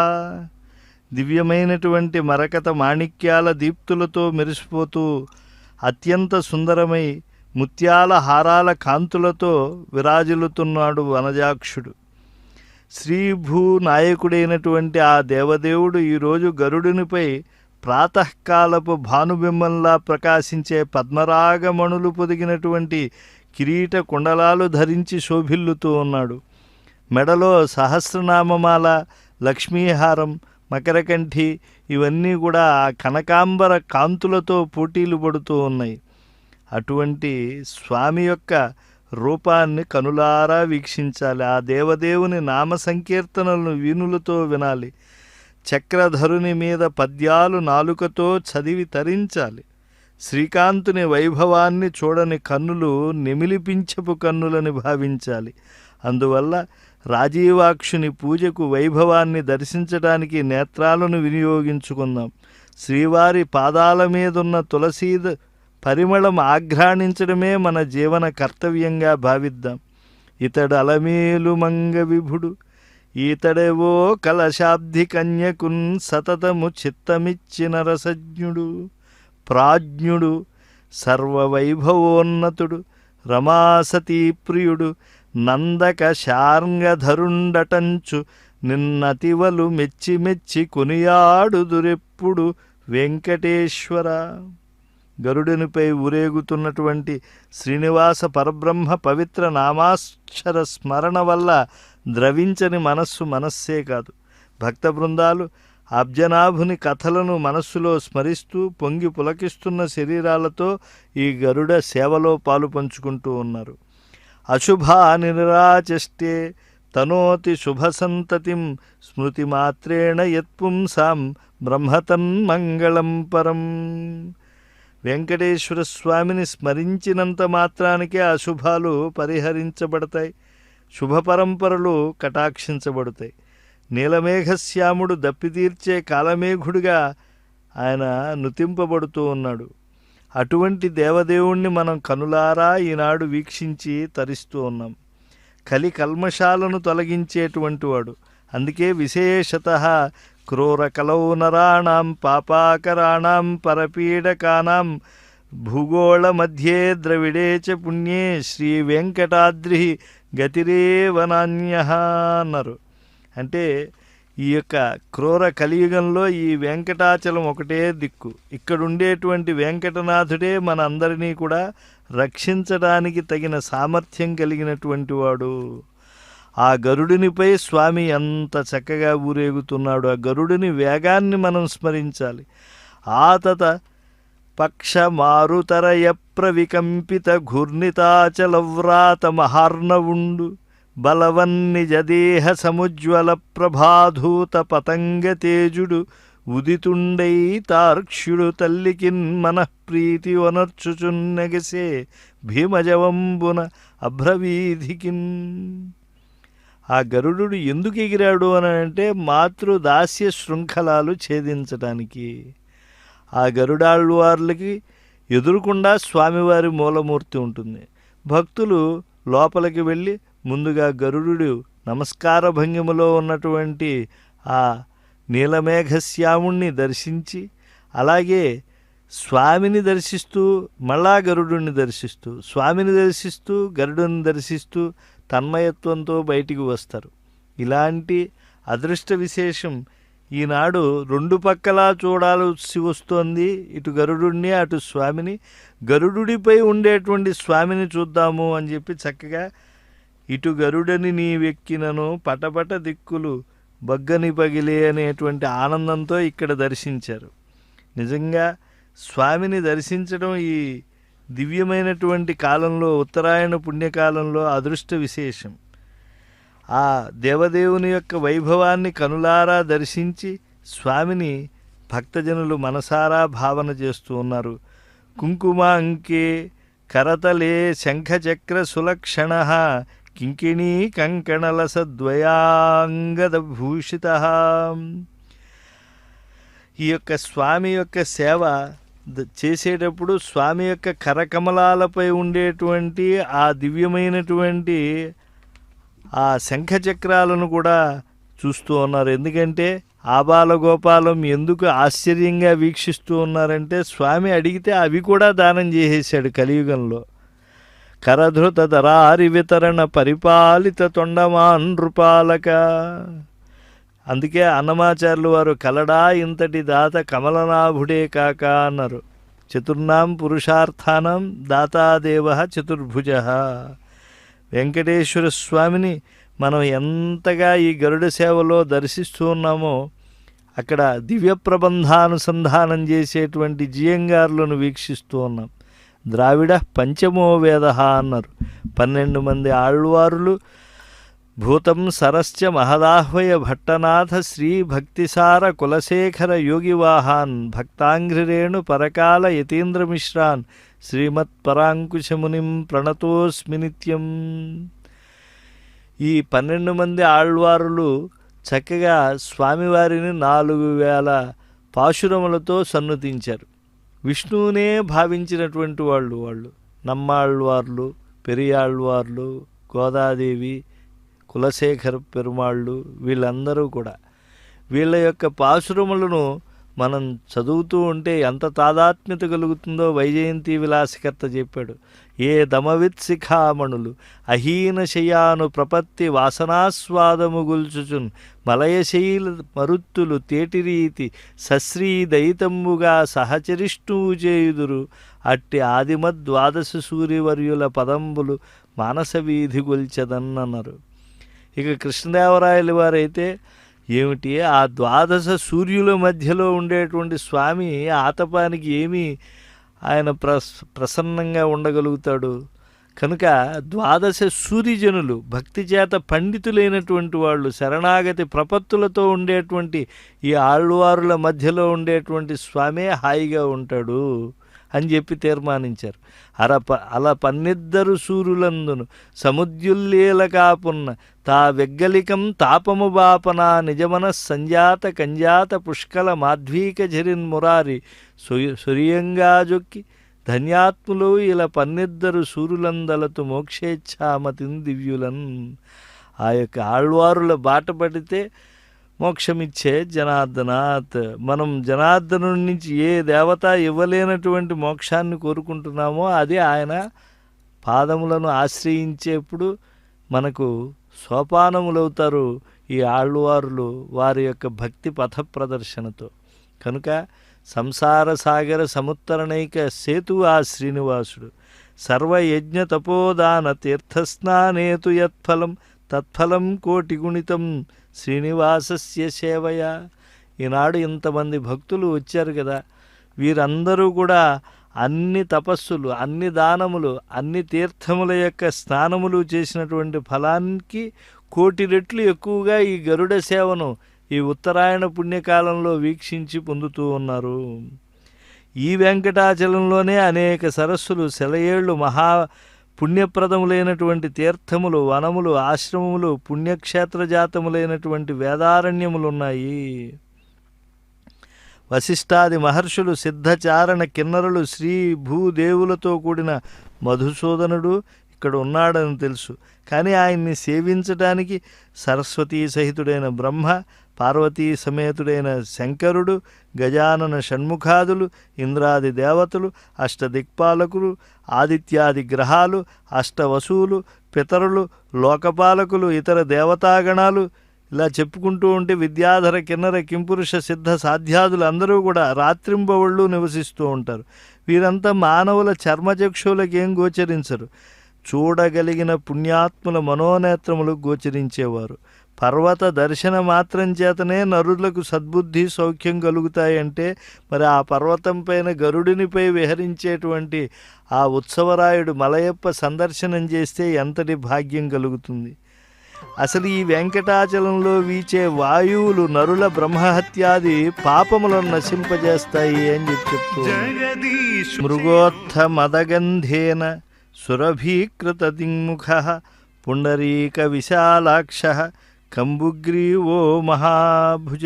దివ్యమైనటువంటి మరకత మాణిక్యాల దీప్తులతో మెరిసిపోతూ అత్యంత సుందరమై ముత్యాల హారాల కాంతులతో విరాజిల్లుతున్నాడు వనజాక్షుడు. శ్రీభూ నాయకుడైనటువంటి ఆ దేవదేవుడు ఈరోజు గరుడునిపై ప్రాతకాలపు భానుబింబంలా ప్రకాశించే పద్మరాగమణులు పొదిగినటువంటి కిరీట కుండలాలు ధరించి శోభిల్లుతూ ఉన్నాడు. మెడలో సహస్రనామమాల, లక్ష్మీహారం, మకరకంఠి ఇవన్నీ కూడా ఆ కనకాంబర కాంతులతో పోటీలు పడుతూ ఉన్నాయి. అటువంటి స్వామి యొక్క రూపాన్ని కనులారా వీక్షించాలి. ఆ దేవదేవుని నామ సంకీర్తనలను వీణులతో వినాలి. చక్రధరుని మీద పద్యాలు నాలుకతో చదివి తరించాలి. శ్రీకాంతుని వైభవాన్ని చూడని కన్నులు నెమిలిపించపు కన్నులని భావించాలి. అందువల్ల రాజీవాక్షుని పూజకు వైభవాన్ని దర్శించడానికి నేత్రాలను వినియోగించుకుందాం. శ్రీవారి పాదాల మీదున్న తులసీద పరిమళం ఆఘ్రాణించడమే మన జీవన కర్తవ్యంగా భావిద్దాం. ఇతడు అలమేలు మంగ విభుడు, ఈతడేవో కలశాబ్ది కన్యకున్ సతతము చిత్తమిచ్చిన రసజ్ఞుడు, ప్రాజ్ఞుడు, సర్వవైభవోన్నతుడు, రమాసతీ ప్రియుడు, నందక శార్ంగధరుండటంచు నిన్నతివలు మెచ్చి మెచ్చి కొనియాడుదురెప్పుడు వెంకటేశ్వర. గరుడునిపై ఊరేగుతున్నటువంటి శ్రీనివాస పరబ్రహ్మ పవిత్ర నామాక్షర స్మరణ వల్ల ద్రవించని మనస్సే కాదు. భక్త బృందాలు అబ్జనాభుని కథలను మనస్సులో స్మరిస్తూ పొంగి పులకిస్తున్న శరీరాలతో ఈ గరుడ సేవలో పాలు పంచుకుంటూ ఉన్నారు. అశుభా నిరాచష్టే తనోతి శుభసంతతిం స్మృతిమాత్రేణ యత్పుంసాం బ్రహ్మతన్మంగళం పరం. వెంకటేశ్వర స్వామిని స్మరించినంత మాత్రానికే అశుభాలు పరిహరించబడతాయి, శుభపరంపరలు కటాక్షించబడతాయి. నీలమేఘశ్యాముడు దప్పితీర్చే కాలమేఘుడిగా ఆయన నుతింపబడుతూ ఉన్నాడు. అటువంటి దేవదేవుణ్ణి మనం కనులారా ఈనాడు వీక్షించి తరిస్తూ ఉన్నాం. కలి కల్మషాలను తొలగించేటువంటి వాడు. అందుకే విశేషతః క్రూర కలౌ నరాణాం పాపాకరాణాం పరపీడకానాం భూగోళ మధ్యే ద్రవిడే చ పుణ్యే శ్రీ వెంకటాద్రి గతిరేవ నాన్యః అన్నారు. అంటే ఈ యొక్క క్రూర కలియుగంలో ఈ వెంకటాచలం ఒకటే దిక్కు. ఇక్కడ ఉండేటువంటి వెంకటనాథుడే మన అందరినీ కూడా రక్షించడానికి తగిన సామర్థ్యం కలిగినటువంటి వాడు. ఆ గరుడునిపై స్వామి ఎంత చక్కగా ఊరేగుతున్నాడు. ఆ గరుడుని వేగాన్ని మనం స్మరించాలి. ఆతత పక్ష మారుతరయ ప్రవికంపిత ఘూర్ణితాచలవ్రాత మహార్ణవుండు బలవన్నిజదేహ సముజ్వల ప్రభాధూత పతంగ తేజుడు ఉదితుండై తార్క్ష్యుడు తల్లికిన్ మనఃప్రీతి వనర్చుచున్నగసే భీమజవంబున అభ్రవీధికిన్. ఆ గరుడు ఎందుకు ఎగిరాడు అని అంటే మాతృదాస్య శృంఖలాలు ఛేదించడానికి. ఆ గరుడాళ్వార్లకి ఎదురుకుండా స్వామివారి మూలమూర్తి ఉంటుంది. భక్తులు లోపలికి వెళ్ళి ముందుగా గరుడు నమస్కార భంగిమలో ఉన్నటువంటి ఆ నీలమేఘశ్యాముణ్ణి దర్శించి, అలాగే స్వామిని దర్శిస్తూ మళ్ళా గరుడుని దర్శిస్తూ, స్వామిని దర్శిస్తూ గరుడుని దర్శిస్తూ తన్మయత్వంతో బయటికి వస్తారు. ఇలాంటి అదృష్ట విశేషం ఈనాడు రెండు పక్కలా చూడాల్సి వస్తోంది. ఇటు గరుడుని అటు స్వామిని. గరుడుడిపై ఉండేటువంటి స్వామిని చూద్దాము అని చెప్పి చక్కగా ఇటు గరుడని నీవెక్కినను పటపట దిక్కులు బగ్గని పగిలే అనేటువంటి ఆనందంతో ఇక్కడ దర్శించారు. నిజంగా స్వామిని దర్శించడం ఈ దివ్యమైనటువంటి కాలంలో, ఉత్తరాయణ పుణ్యకాలంలో అదృష్ట విశేషం. ఆ దేవదేవుని యొక్క వైభవాన్ని కనులారా దర్శించి స్వామిని భక్తజనులు మనసారా భావన చేస్తూ ఉన్నారు. కుంకుమ అంకే కరతలే శంఖచక్ర సులక్షణ కింకిణీ కంకణలసద్వయాంగద భూషిత. ఈ యొక్క స్వామి యొక్క సేవ చేసేటప్పుడు స్వామి యొక్క కరకమలాలపై ఉండేటువంటి ఆ దివ్యమైనటువంటి ఆ శంఖచక్రాలను కూడా చూస్తూ ఉన్నారు. ఎందుకంటే ఆబాలగోపాలం ఎందుకు ఆశ్చర్యంగా వీక్షిస్తూ ఉన్నారంటే స్వామి అడిగితే అవి కూడా దానం చేసేసాడు కలియుగంలో. కరధృత దరారి వితరణ పరిపాలిత తొండమాన్ నృపాలక. అందుకే అన్నమాచార్యులు వారు కలడా ఇంతటి దాత కమలనాభుడే కాక అన్నారు. చతుర్నాం పురుషార్థానం దాతాదేవ చతుర్భుజ. వెంకటేశ్వర స్వామిని మనం ఎంతగా ఈ గరుడ సేవలో దర్శిస్తూ ఉన్నామో అక్కడ దివ్య ప్రబంధానుసంధానం చేసేటువంటి జియంగారులను వీక్షిస్తూ ఉన్నాం. ద్రావిడ పంచమో వేద అన్నారు. 12 మంది ఆళ్వారులు భూతం సరస్య మహదాహ్వయ భట్టనాథ శ్రీ భక్తిసార కులశేఖర యోగివాహాన్ భక్తాంఘ్రిరేణు పరకాల యతీంద్రమిశ్రాన్ శ్రీమత్ పరాంకుశమునిం ప్రణతోస్మి నిత్యం. ఈ 12 మంది ఆళ్వారులు చక్కగా స్వామివారిని 4000 పాశురములతో సన్నుతించారు. విష్ణువునే భావించినటువంటి వాళ్ళు నమ్మాళ్వార్లు, పెరియాళ్వార్లు, గోదాదేవి, కులశేఖర పెరుమాళ్ళు, వీళ్ళందరూ కూడా వీళ్ళ యొక్క పాశురములను మనం చదువుతూ ఉంటే ఎంత తాదాత్మ్యత కలుగుతుందో వైజయంతి విలాసకర్త చెప్పాడు. ఏ దమవిత్ శిఖామణులు అహీన శయాను ప్రపత్తి వాసనాస్వాదము గుల్చుచున్ మలయశైల మరుత్తులు తేటిరీతి సశ్రీ దయితంబుగా సహచరిష్ణువు చేయుదురు అట్టి ఆదిమద్వాదశ సూర్యవర్యుల పదంబులు మానస వీధి గొల్చెదన్నన్నారు. ఇక కృష్ణదేవరాయల వారైతే ఏమిటి ఆ ద్వాదశ సూర్యుల మధ్యలో ఉండేటువంటి స్వామి ఆతపానికి ఏమీ ఆయన ప్రసన్నంగా ఉండగలుగుతాడు. కనుక ద్వాదశ సూర్యజనులు భక్తి చేత పండితులైనటువంటి వాళ్ళు శరణాగతి ప్రపత్తులతో ఉండేటువంటి ఈ ఆళ్వారుల మధ్యలో ఉండేటువంటి స్వామే హాయిగా ఉంటాడు అని చెప్పి తీర్మానించారు. అలా 12 సూరులందును సముద్యుల్లీల కాపున్న తా వెగ్గలికం తాపము బాపనా నిజమన సంజాత కంజాత పుష్కల మాధ్వీక జరిన్ మురారి సూర్యంగా జొక్కి ధన్యాత్ములు ఇలా 12 సూరులందలతు మోక్షేచ్ఛామతిన్ దివ్యులన్. ఆ యొక్క ఆళ్వారుల బాట పడితే మోక్షమిచ్చే జనార్దనాథ్. మనం జనార్దను నుంచి ఏ దేవత ఇవ్వలేనటువంటి మోక్షాన్ని కోరుకుంటున్నామో అది ఆయన పాదములను ఆశ్రయించేప్పుడు మనకు సోపానములవుతారు ఈ ఆళ్వారులు వారి యొక్క భక్తి పథ ప్రదర్శనతో. కనుక సంసార సాగర సముత్తరణైక సేతు ఆ శ్రీనివాసుడు. సర్వయజ్ఞ తపోదాన తీర్థస్నానేతు యత్ఫలం తత్ఫలం కోటి గుణితం శ్రీనివాసస్య సేవయ. ఈనాడు ఇంతమంది భక్తులు వచ్చారు కదా, వీరందరూ కూడా అన్ని తపస్సులు, అన్ని దానములు, అన్ని తీర్థముల యొక్క స్నానములు చేసినటువంటి ఫలానికి 1,000,000 రెట్లు ఎక్కువగా ఈ గరుడ సేవను ఈ ఉత్తరాయణ పుణ్యకాలంలో వీక్షించి పొందుతూ ఉన్నారు. ఈ వెంకటాచలంలోనే అనేక సరస్సులు, సెలయేళ్లు, మహా పుణ్యప్రదములైనటువంటి తీర్థములు, వనములు, ఆశ్రమములు, పుణ్యక్షేత్ర జాతములైనటువంటి వేదారణ్యములు ఉన్నాయి. వశిష్ఠాది మహర్షులు, సిద్ధచారణ కిన్నరులు, శ్రీ భూదేవులతో కూడిన మధుసూదనుడు ఇక్కడ ఉన్నాడని తెలుసు. కానీ ఆయన్ని సేవించడానికి సరస్వతీ సహితుడైన బ్రహ్మ, పార్వతీ సమేతుడైన శంకరుడు, గజానన షణ్ముఖాదులు, ఇంద్రాది దేవతలు, అష్టదిక్పాలకులు, ఆదిత్యాది గ్రహాలు, అష్టవసువులు, పితరులు, లోకపాలకులు, ఇతర దేవతాగణాలు ఇలా చెప్పుకుంటూ ఉంటే విద్యాధర కిన్నర కింపురుష సిద్ధ సాధ్యాదులు అందరూ కూడా రాత్రింబవళ్ళు నివసిస్తూ ఉంటారు. వీరంతా మానవుల చర్మచక్షువులకు ఏం గోచరించరు, చూడగలిగిన పుణ్యాత్ముల మనోనేత్రములకు గోచరించేవారు. పర్వత దర్శన మాత్రం చేతనే నరులకు సద్బుద్ధి సౌఖ్యం కలుగుతాయంటే మరి ఆ పర్వతం పైన గరుడినిపై విహరించేటువంటి ఆ ఉత్సవరాయుడు మలయప్ప సందర్శనం చేస్తే ఎంతటి భాగ్యం కలుగుతుంది. అసలు ఈ వెంకటాచలంలో వీచే వాయువులు నరుల బ్రహ్మహత్యాది పాపములను నశింపజేస్తాయి అని చెప్తూ మృగోత్థ మదగంధేన సురభీకృత దింగ్ముఖ పుండరీక విశాలాక్ష కంబుగ్రీవో మహాభుజ.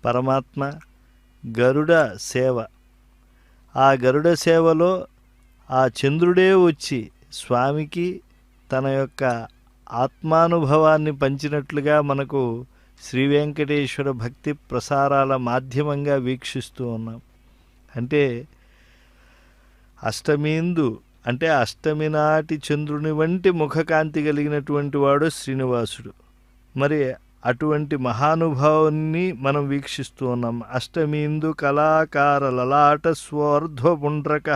పరమాత్మ గరుడ సేవ, ఆ గరుడ సేవలో ఆ చంద్రుడే వచ్చి స్వామికి తన యొక్క ఆత్మానుభవాన్ని పంచినట్లుగా మనకు శ్రీ వెంకటేశ్వర భక్తి ప్రసారాల మాధ్యమంగా వీక్షిస్తూ ఉన్నాం. అంటే అష్టమీందు అంటే అష్టమి నాటి చంద్రుని వంటి ముఖకాంతి కలిగినటువంటి వాడు శ్రీనివాసుడు. మరి అటువంటి మహానుభావుని మనం వీక్షిస్తూ ఉన్నాం. అష్టమీందు కళాకార లలాట స్వర్ధ్వపుండ్రక.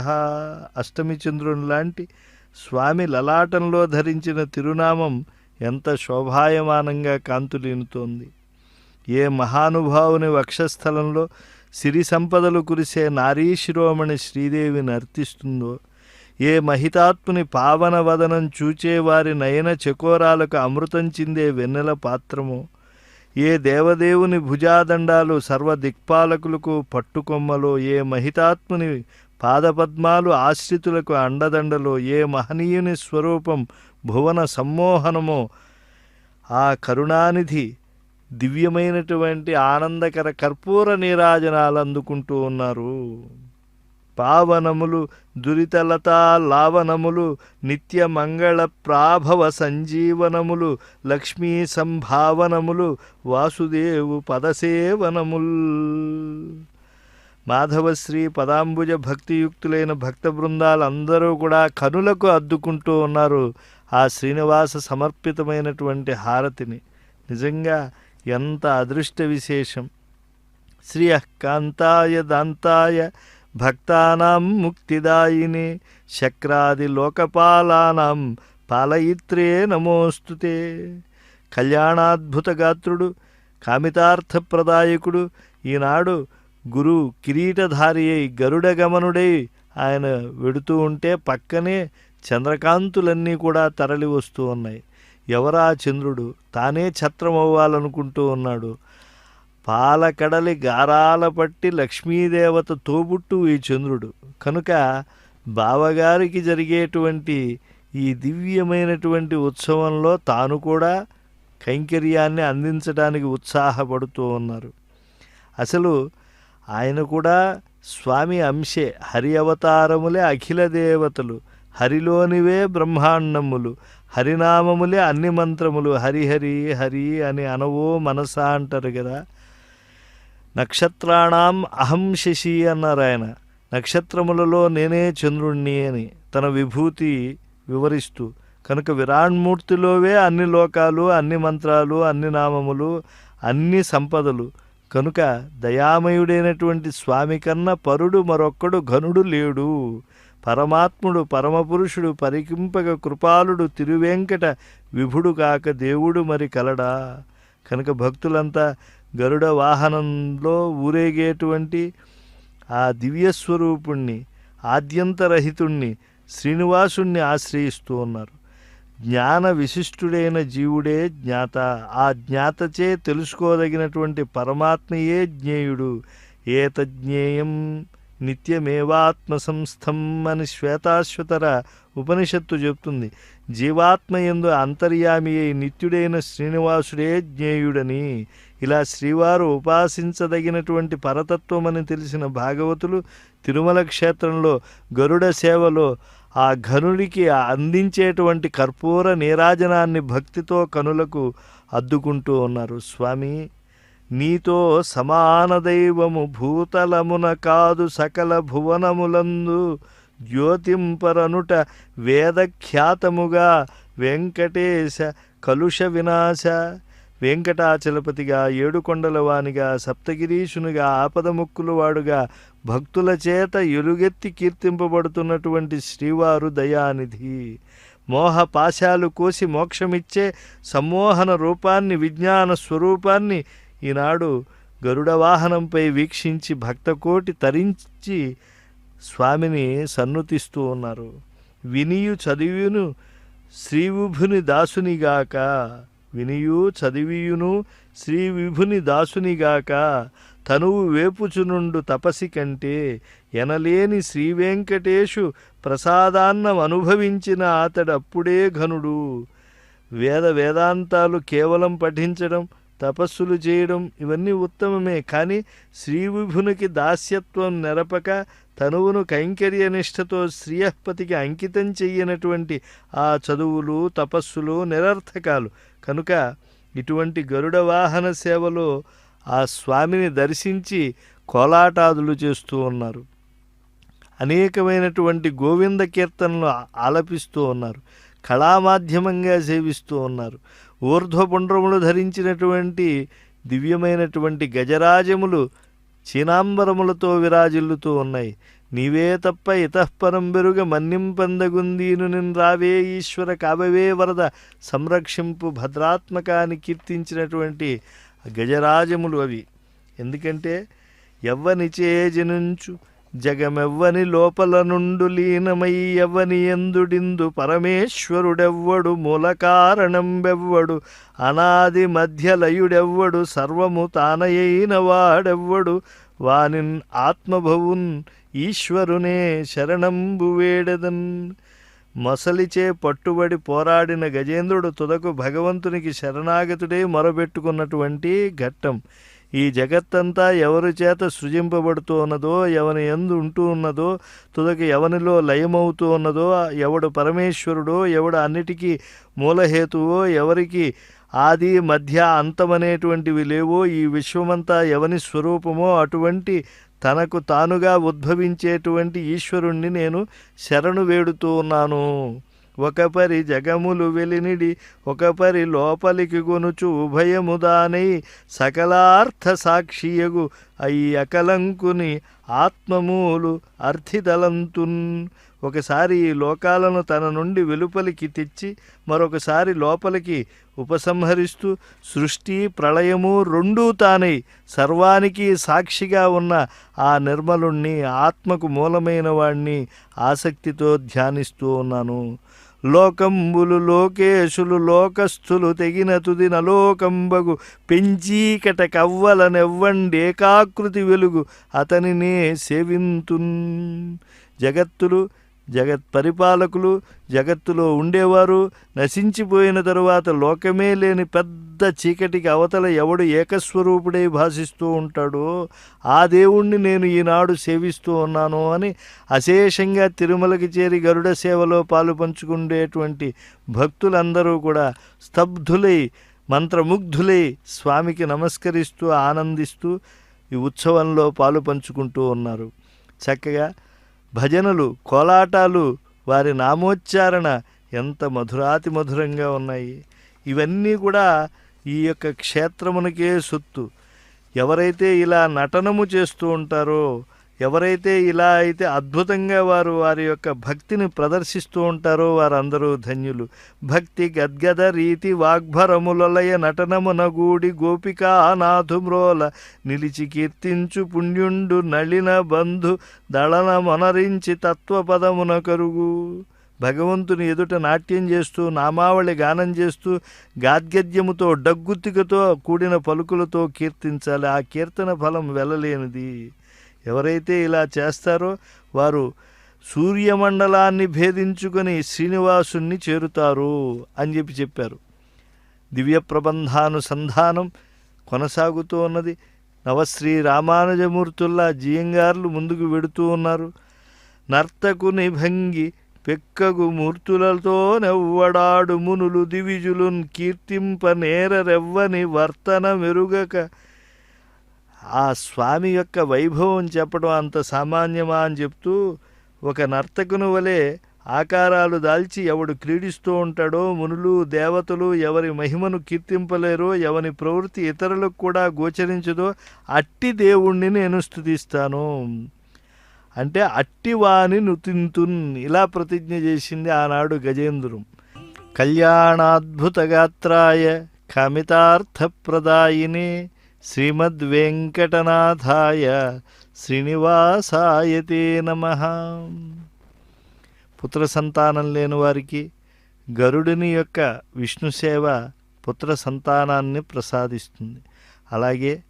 అష్టమి చంద్రుని లాంటి స్వామి లలాటంలో ధరించిన తిరునామం ఎంత శోభాయమానంగా కాంతులీనుతోంది. ఏ మహానుభావుని వక్షస్థలంలో సిరి సంపదలు కురిసే నారీ శిరోమణి శ్రీదేవి నర్తిస్తుందో, ఏ మహితాత్ముని పావన వదనం చూచేవారి నయన చకోరాలకు అమృతం చిందే వెన్నెల పాత్రమో, ఏ దేవదేవుని భుజాదండాలు సర్వదిక్పాలకులకు పట్టుకొమ్మలో, ఏ మహితాత్ముని పాదపద్మాలు ఆశ్రితులకు అండదండలో, ఏ మహనీయుని స్వరూపం భువన సమ్మోహనమో, ఆ కరుణానిధి దివ్యమైనటువంటి ఆనందకర కర్పూర నీరాజనాలు అందుకుంటూ ఉన్నారు. పావనములు దురితలతా లావనములు నిత్య మంగళ ప్రాభవ సంజీవనములు లక్ష్మీ సంభావనములు వాసుదేవు పదసేవనముల్. మాధవశ్రీ పదాంబుజ భక్తియుక్తులైన భక్త బృందాలందరూ కూడా కనులకు అద్దుకుంటూ ఉన్నారు ఆ శ్రీనివాస సమర్పితమైనటువంటి హారతిని. నిజంగా ఎంత అదృష్ట విశేషం. శ్రియః కాంతాయ దాంతాయ భక్తానాం ముక్తిదాయినే శక్రాది లోకపాలానాం పాలయిత్రే నమోస్తుతే. కళ్యాణాద్భుత గాత్రుడు, కామితార్థప్రదాయకుడు, ఈనాడు గురు కిరీటధారి అయి గరుడ గమనుడై ఆయన వెడుతూ ఉంటే పక్కనే చంద్రకాంతులన్నీ కూడా తరలి వస్తూ ఉన్నాయి. ఎవరా చంద్రుడు? తానే ఛత్రం అవ్వాలనుకుంటూ ఉన్నాడు. పాలకడలి గారాల పట్టి లక్ష్మీదేవత తోబుట్టు ఈ చంద్రుడు. కనుక బావగారికి జరిగేటువంటి ఈ దివ్యమైనటువంటి ఉత్సవంలో తాను కూడా కైంకర్యాన్ని అందించడానికి ఉత్సాహపడుతూ ఉన్నారు. అసలు ఆయన కూడా స్వామి అంశే. హరి అవతారములే అఖిల దేవతలు, హరిలోనివే బ్రహ్మాండములు, హరినామములే అన్ని మంత్రములు. హరిహరి హరి అని అనవో మనసా అంటారు కదా. నక్షత్రాణం అహం శశి అన్నారు ఆయన. నక్షత్రములలో నేనే చంద్రుణ్ణి అని తన విభూతి వివరిస్తూ. కనుక విరాణ్మూర్తిలోవే అన్ని లోకాలు, అన్ని మంత్రాలు, అన్ని నామములు, అన్ని సంపదలు. కనుక దయామయుడైనటువంటి స్వామి కన్నా పరుడు మరొక్కడు ఘనుడు లేడు. పరమాత్ముడు పరమపురుషుడు పరికింపక కృపాలుడు తిరువెంకట విభుడు కాక దేవుడు మరి కలడా. కనుక భక్తులంతా గరుడ వాహనంలో ఊరేగేటువంటి ఆ దివ్యస్వరూపుణ్ణి, ఆద్యంతరహితుణ్ణి, శ్రీనివాసుణ్ణి ఆశ్రయిస్తూ ఉన్నారు. జ్ఞాన విశిష్టుడైన జీవుడే జ్ఞాత. ఆ జ్ఞాతచే తెలుసుకోదగినటువంటి పరమాత్మయే జ్ఞేయుడు. ఏతజ్ఞేయం నిత్యమేవాత్మ సంస్థం అని శ్వేతాశ్వతర ఉపనిషత్తు చెప్తుంది. జీవాత్మయందు అంతర్యామి అయి నిత్యుడైన శ్రీనివాసుడే జ్ఞేయుడని. ఇలా శ్రీవారు ఉపాసించదగినటువంటి పరతత్వమని తెలిసిన భాగవతులు తిరుమల క్షేత్రంలో గరుడ సేవలో ఆ ఘనుడికి అందించేటువంటి కర్పూర నీరాజనాన్ని భక్తితో కనులకు అద్దుకుంటూ ఉన్నారు. స్వామి, నీతో సమాన దైవము భూతలమున కాదు సకల భువనములందు జ్యోతింపరనుట వేదఖ్యాతముగా వెంకటేశ కలుష వినాశ, వెంకటాచలపతిగా, ఏడుకొండలవానిగా, సప్తగిరీషునిగా, ఆపదముక్కులవాడుగా భక్తుల చేత ఎలుగెత్తి కీర్తింపబడుతున్నటువంటి శ్రీవారు దయానిధి. మోహ పాశాలు కోసి మోక్షమిచ్చే సమ్మోహన రూపాన్ని, విజ్ఞాన స్వరూపాన్ని ఈనాడు గరుడ వాహనంపై వీక్షించి భక్తకోటి తరించి స్వామిని సన్నుతిస్తూ ఉన్నారు. వినియు చదివియును శ్రీ విభుని దాసునిగాక, వినియు చదివియును శ్రీ విభుని దాసునిగాక, తనువు వేపుచునుండు తపసి కంటే ఎనలేని శ్రీవెంకటేశు ప్రసాదాన్నం అనుభవించిన అతడప్పుడే ఘనుడు. వేదాంతాలు కేవలం పఠించడం, తపస్సులు చేయడం ఇవన్నీ ఉత్తమమే. కానీ శ్రీవిభునికి దాస్యత్వం నెరపక తనువును కైంకర్య నిష్ఠతో శ్రీయపతికి అంకితం చెయ్యనటువంటి ఆ చదువులు, తపస్సులు నిరర్థకాలు. కనుక ఇటువంటి గరుడ వాహన సేవలో ఆ స్వామిని దర్శించి కోలాటాదులు చేస్తూ ఉన్నారు. అనేకమైనటువంటి గోవింద కీర్తనలు ఆలపిస్తూ ఉన్నారు. కళామాధ్యమంగా సేవిస్తూ ఉన్నారు. ఊర్ధ్వపుండ్రములు ధరించినటువంటి దివ్యమైనటువంటి గజరాజములు చీనాంబరములతో విరాజిల్లుతూ ఉన్నాయి. నీవే తప్ప ఇతఃపరం బెరుగ మన్నింపందగుందీను నిన్ రావే ఈశ్వర కాబవే వరద సంరక్షింపు భద్రాత్మక అని కీర్తించినటువంటి గజరాజములు అవి. ఎందుకంటే ఎవ్వని చేజనుంచు జగమెవ్వని లోపల నుండు లీనమై ఎవ్వని ఎందుడిందు పరమేశ్వరుడెవ్వడు మూల కారణంబెవ్వడు అనాది మధ్యలయుడెవ్వడు సర్వము తానయైన వాడెవ్వడు వానిన్ ఆత్మభవున్ ఈశ్వరునే శరణంబు వేడెదన్. మొసలిచే పట్టుబడి పోరాడిన గజేంద్రుడు తుదకు భగవంతునికి శరణాగతుడే మొరబెట్టుకున్నటువంటి ఘట్టం. ఈ జగత్తంతా ఎవరి చేత సృజింపబడుతూ ఉన్నదో, ఎవని యందు ఉంటూ ఉన్నదో, తుదకు ఎవనిలో లయమవుతూ ఉన్నదో, ఎవడు పరమేశ్వరుడో, ఎవడు అన్నిటికీ మూలహేతువో, ఎవరికి ఆది మధ్య అంతమనేటువంటివి లేవో, ఈ విశ్వమంతా ఎవని స్వరూపమో అటువంటి తనకు తానుగా ఉద్భవించేటువంటి ఈశ్వరుణ్ణి నేను శరణు వేడుతూ ఉన్నాను. ఒకపరి జగములు వెలినిడి ఒకపరి లోపలికి గొనుచు ఉభయముదానై సకలార్థ సాక్షియగు అయి అకలంకుని ఆత్మమూలు అర్థితలంతున్. ఒకసారి ఈ లోకాలను తన నుండి వెలుపలికి తెచ్చి మరొకసారి లోపలికి ఉపసంహరిస్తూ సృష్టి ప్రళయము రెండూ తానై సర్వానికి సాక్షిగా ఉన్న ఆ నిర్మలుణ్ణి, ఆత్మకు మూలమైన వాణ్ణి ఆసక్తితో ధ్యానిస్తూ ఉన్నాను. లోకంబులు లోకేశులు లోకస్థులు తెగిన తుది నలోకంబగు పెంచీకట కవ్వలనెవ్వండేకాకృతి వెలుగు అతనినే సేవింతున్. జగత్తులు, జగత్ పరిపాలకులు, జగత్తులో ఉండేవారు నశించిపోయిన తరువాత లోకమే లేని పెద్ద చీకటికి అవతల ఎవడు ఏకస్వరూపుడై భాషిస్తూ ఉంటాడో ఆ దేవుణ్ణి నేను ఈనాడు సేవిస్తూ ఉన్నాను అని అశేషంగా తిరుమలకి చేరి గరుడ సేవలో పాలు పంచుకునేటువంటి భక్తులందరూ కూడా స్తబ్దులై మంత్రముగ్ధులై స్వామికి నమస్కరిస్తూ ఆనందిస్తూ ఈ ఉత్సవంలో పాలు పంచుకుంటూ ఉన్నారు. చక్కగా భజనలు, కోలాటాలు, వారి నామోచ్చారణ ఎంత మధురాతి మధురంగా ఉన్నాయి. ఇవన్నీ కూడా ఈ యొక్క క్షేత్రమునకే సొత్తు. ఎవరైతే ఇలా నటనము చేస్తూ ఉంటారో, ఎవరైతే ఇలా అయితే అద్భుతంగా వారి యొక్క భక్తిని ప్రదర్శిస్తూ ఉంటారో వారందరూ ధన్యులు. భక్తి గద్గద రీతి వాగ్భరములలయ నటనమునగూడి గోపికానాథుమ్రోల నిలిచి కీర్తించు పుణ్యుండు నళిన బంధు దళన మొనరించి తత్వపదమున కరుగు. భగవంతుని ఎదుట నాట్యం చేస్తూ, నామావళి గానం చేస్తూ, గాద్గద్యముతో డగ్గుత్తికతో కూడిన పలుకులతో కీర్తించాలి. ఆ కీర్తన ఫలం వెళ్ళలేనిది. ఎవరైతే ఇలా చేస్తారో వారు సూర్యమండలాన్ని భేదించుకొని శ్రీనివాసుణ్ణి చేరుతారు అని చెప్పారు. దివ్య ప్రబంధానుసంధానం కొనసాగుతూ ఉన్నది. నవశ్రీ రామానుజమూర్తుల్లా జియంగార్లు ముందుకు వెడుతూ ఉన్నారు. నర్తకుని భంగి పెక్కగు మూర్తులతో నెవ్వడాడు మునులు దివిజులున్ కీర్తింప నేరెవ్వని వర్తన మెరుగక. ఆ స్వామి యొక్క వైభవం చెప్పడం అంత సామాన్యమా అని చెప్తూ ఒక నర్తకుని వలె ఆకారాలు దాల్చి ఎవడు క్రీడిస్తూ ఉంటాడో, మునులు దేవతలు ఎవరి మహిమను కీర్తింపలేరో, ఎవని ప్రవృత్తి ఇతరులకు కూడా గోచరించదో అట్టి దేవుణ్ణి నేను స్తుతిస్తాను. అంటే అట్టివాని నుతింతున్ ఇలా ప్రతిజ్ఞ చేసింది ఆనాడు గజేంద్రం. కళ్యాణాద్భుతగాత్రాయ కామితార్థప్రదాయినే శ్రీమద్వెంకటనాథాయ శ్రీనివాసాయతే నమః. పుత్ర సంతానం లేని వారికి గరుడుని యొక్క విష్ణు సేవ పుత్ర సంతానాన్ని ప్రసాదిస్తుంది. అలాగే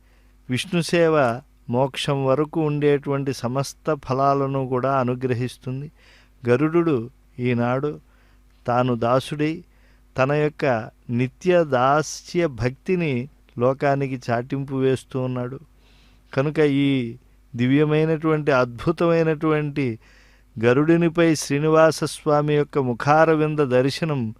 విష్ణు సేవ మోక్షం వరకు ఉండేటువంటి సమస్త ఫలాలను కూడా అనుగ్రహిస్తుంది. గరుడు ఈనాడు తాను దాసుడై తన యొక్క నిత్య దాస్య భక్తిని లోకానికి చాటింపు వేస్తూ ఉన్నాడు. కనుక ఈ దివ్యమైనటువంటి అద్భుతమైనటువంటి గరుడినిపై శ్రీనివాసస్వామి యొక్క ముఖారవింద దర్శనం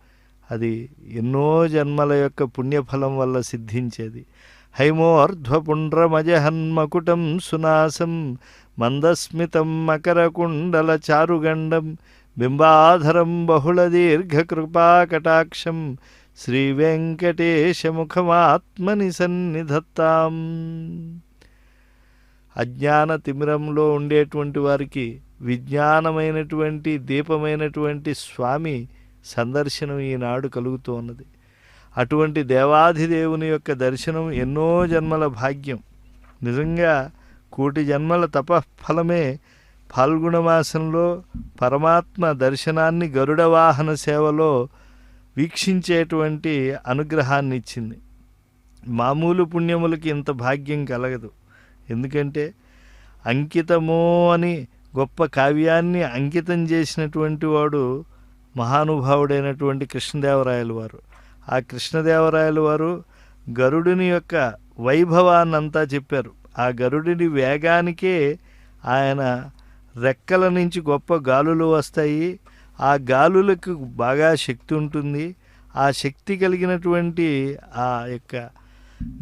అది ఎన్నో జన్మల యొక్క పుణ్యఫలం వల్ల సిద్ధించేది. హైమోర్ధ్వపుండ్రమజహన్మకుటం సునాసం మందస్మితం మకరకుండల చారుగండం బింబాధరం బహుళ దీర్ఘకృపాకటాక్షం శ్రీవెంకటేశముఖమాత్మని సన్నిధత్తాం. అజ్ఞాన తిమిరంలో ఉండేటువంటి వారికి విజ్ఞానమైనటువంటి దీపమైనటువంటి స్వామి సందర్శనం ఈనాడు కలుగుతూ ఉన్నది. అటువంటి దేవాధిదేవుని యొక్క దర్శనం ఎన్నో జన్మల భాగ్యం. నిజంగా కోటి జన్మల తపఫలమే ఫాల్గుణ మాసంలో పరమాత్మ దర్శనాన్ని గరుడ వాహన సేవలో వీక్షించేటువంటి అనుగ్రహాన్ని ఇచ్చింది. మామూలు పుణ్యములకి ఇంత భాగ్యం కలగదు. ఎందుకంటే అంకితమో అని గొప్ప కావ్యాన్ని అంకితం చేసినటువంటి వాడు మహానుభావుడైనటువంటి కృష్ణదేవరాయలు వారు. ఆ కృష్ణదేవరాయలు వారు గరుడుని యొక్క వైభవాన్నంతా చెప్పారు. ఆ గరుడిని వేగానికే ఆయన రెక్కల నుంచి గొప్ప గాలులు వస్తాయి. ఆ గాలులకు బాగా శక్తి ఉంటుంది. ఆ శక్తి కలిగినటువంటి ఆ యొక్క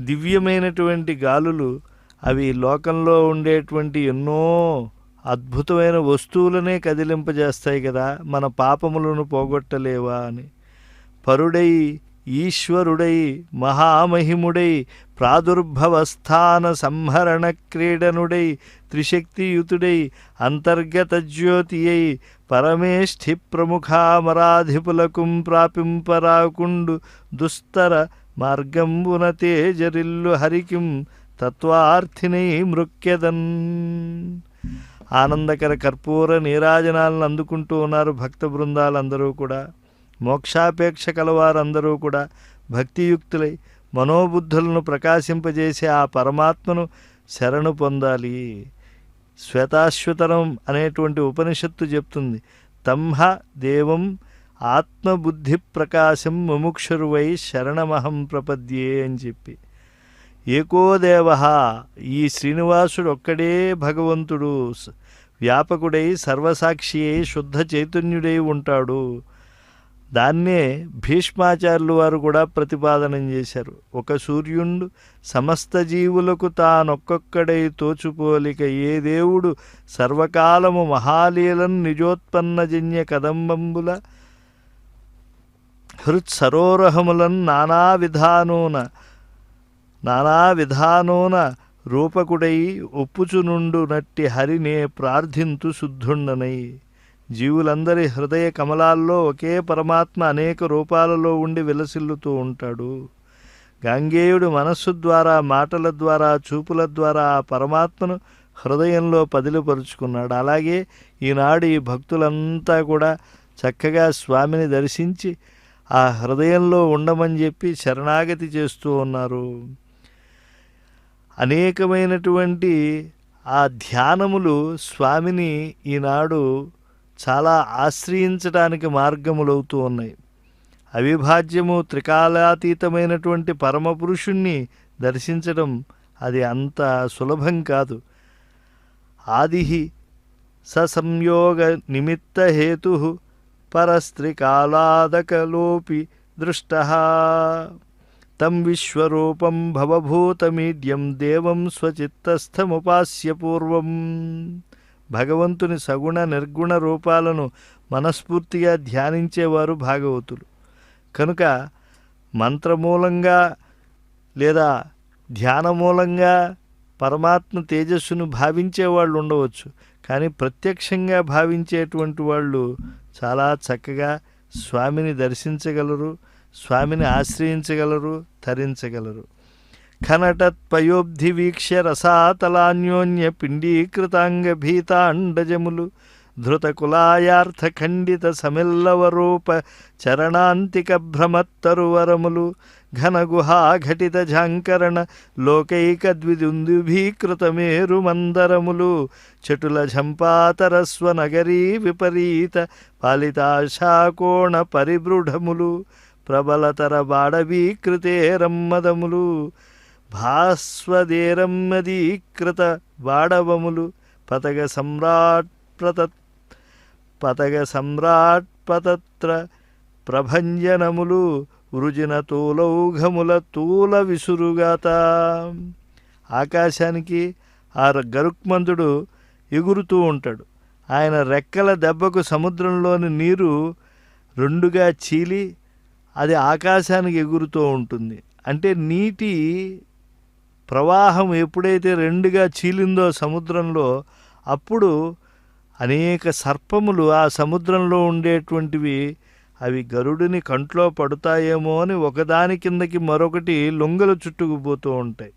దివ్యమైనటువంటి గాలులు అవి లోకంలో ఉండేటువంటి ఎన్నో అద్భుతమైన వస్తువులనే కదిలింపజేస్తాయి కదా, మన పాపములను పోగొట్టలేవా అని. పరుడై ఈశ్వరుడై మహామహిముడై ప్రాదుర్భవస్థాన సంహరణ క్రీడనుడై త్రిశక్తియుతుడై అంతర్గత జ్యోతి అయి పరమేష్ఠి ప్రముఖామరాధిపులకు ప్రాపింపరాకుండు దుస్తర మార్గంబున తేజరిల్లు హరికిం తత్వార్థినై మృక్యదన్. ఆనందకర కర్పూర నీరాజనాలను అందుకుంటూ ఉన్నారు భక్త బృందాలందరూ కూడా. మోక్షాపేక్ష కలవారందరూ కూడా భక్తియుక్తులై మనోబుద్ధులను ప్రకాశింపజేసే ఆ పరమాత్మను శరణు పొందాలి. శ్వేతాశ్వతరం అనేటువంటి ఉపనిషత్తు చెప్తుంది, తంహ దేవం ఆత్మబుద్ధి ప్రకాశం ముముక్షురువై శరణమహం ప్రపద్యే అని చెప్పి. ఏకో దేవ, ఈ శ్రీనివాసుడు ఒక్కడే భగవంతుడు, వ్యాపకుడై సర్వసాక్షి అయి శుద్ధ చైతన్యుడై ఉంటాడు. దాన్నే భీష్మాచార్యులు వారు కూడా ప్రతిపాదనం చేశారు. ఒక సూర్యుండు సమస్త జీవులకు తానొక్కొక్కడై తోచుపోలిక ఏ దేవుడు సర్వకాలము మహాలీలను నిజోత్పన్నజన్య కదంబంబుల హృత్సరోరహములను నానా విధానోన రూపకుడై ఒప్పుచునుండు నట్టి హరినే ప్రార్థింతు శుద్ధుండనై. జీవులందరి హృదయ కమలాల్లో ఒకే పరమాత్మ అనేక రూపాలలో ఉండి విలసిల్లుతూ ఉంటాడు. గాంగేయుడు మనస్సు ద్వారా, మాటల ద్వారా, చూపుల ద్వారా ఆ పరమాత్మను హృదయంలో పదిలిపరుచుకున్నాడు. అలాగే ఈనాడు ఈ భక్తులంతా కూడా చక్కగా స్వామిని దర్శించి ఆ హృదయంలో ఉండమని చెప్పి శరణాగతి చేస్తూ ఉన్నారు. అనేకమైనటువంటి ఆ ధ్యానములు స్వామిని ఈనాడు చాలా ఆశ్రయించడానికి మార్గములవుతూ ఉన్నాయి. అవిభాజ్యము త్రికాలాతీతమైనటువంటి పరమపురుషుణ్ణి దర్శించడం అది అంత సులభం కాదు. ఆది ససంయోగ నిమిత్త హేతు పరస్త్రికాలాదకలోపి దృష్ట తం విశ్వరూపం భవభూతమీడ్యం దేవం స్వచిత్తస్థముపాస్య పూర్వం. భగవంతుని సగుణ నిర్గుణ రూపాలను మనస్ఫూర్తిగా ధ్యానించేవారు భాగవతులు. కనుక మంత్రమూలంగా లేదా ధ్యానమూలంగా పరమాత్మ తేజస్సును భావించే వాళ్ళు ఉండవచ్చు, కానీ ప్రత్యక్షంగా భావించేటువంటి వాళ్ళు చాలా చక్కగా స్వామిని దర్శించగలరు, స్వామిని ఆశ్రయించగలరు, తరించగలరు. ఖనటత్పయోబ్ధి వీక్ష్య రసాతలాన్యోన్య పిండీకృతాంగ భీతాండజములు ధృతకులాయార్థ ఖండిత సమిల్లవరూప చరణాంతిక భ్రమత్తరువరములు ఘనగుహాఘటిత ఝాంకరణ లోకైక ద్విదుందుభీకృత మేరు మందరములు చటుల ఝంపాతరస్వ నగరీ విపరీత పాలితాశాకోణ పరిబృఢములు ప్రబలతర బాడవీకృతే రమ్మదములు భాస్వదేరమ్మదీకృత బాడవములు పతగ సమ్రాట్ పతత్ర ప్రభంజనములు వృజిన తూలౌఘముల తూల విసురుగాత. ఆకాశానికి ఆ గరుక్మంతుడు ఎగురుతూ ఉంటాడు. ఆయన రెక్కల దెబ్బకు సముద్రంలోని నీరు రెండుగా చీలి అది ఆకాశానికి ఎగురుతూ ఉంటుంది. అంటే నీటి ప్రవాహం ఎప్పుడైతే రెండుగా చీలిందో సముద్రంలో, అప్పుడు అనేక సర్పములు ఆ సముద్రంలో ఉండేటువంటివి అవి గరుడిని కంట్లో పడుతాయేమో అని ఒకదాని కిందకి మరొకటి లొంగలు చుట్టుకుపోతూ ఉంటాయి.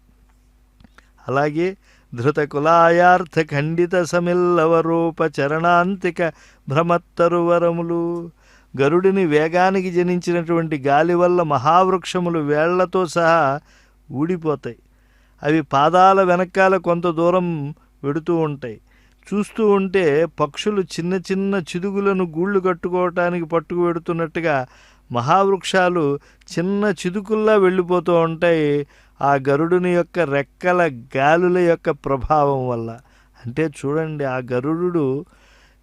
అలాగే ధృతకులాయార్థ ఖండిత సమిల్లవరూప చరణాంతిక భ్రమత్తరువరములు గరుడిని వేగానికి జనించినటువంటి గాలి వల్ల మహావృక్షములు వేళ్లతో సహా ఊడిపోతాయి. అవి పాదాల వెనకాల కొంత దూరం వెడుతూ ఉంటాయి. చూస్తూ ఉంటే పక్షులు చిన్న చిన్న చిదుగులను గూళ్ళు కట్టుకోవటానికి పట్టుకు వెడుతున్నట్టుగా మహావృక్షాలు చిన్న చిదుకుల్లా వెళ్ళిపోతూ ఉంటాయి ఆ గరుడుని యొక్క రెక్కల గాలుల యొక్క ప్రభావం వల్ల. అంటే చూడండి, ఆ గరుడు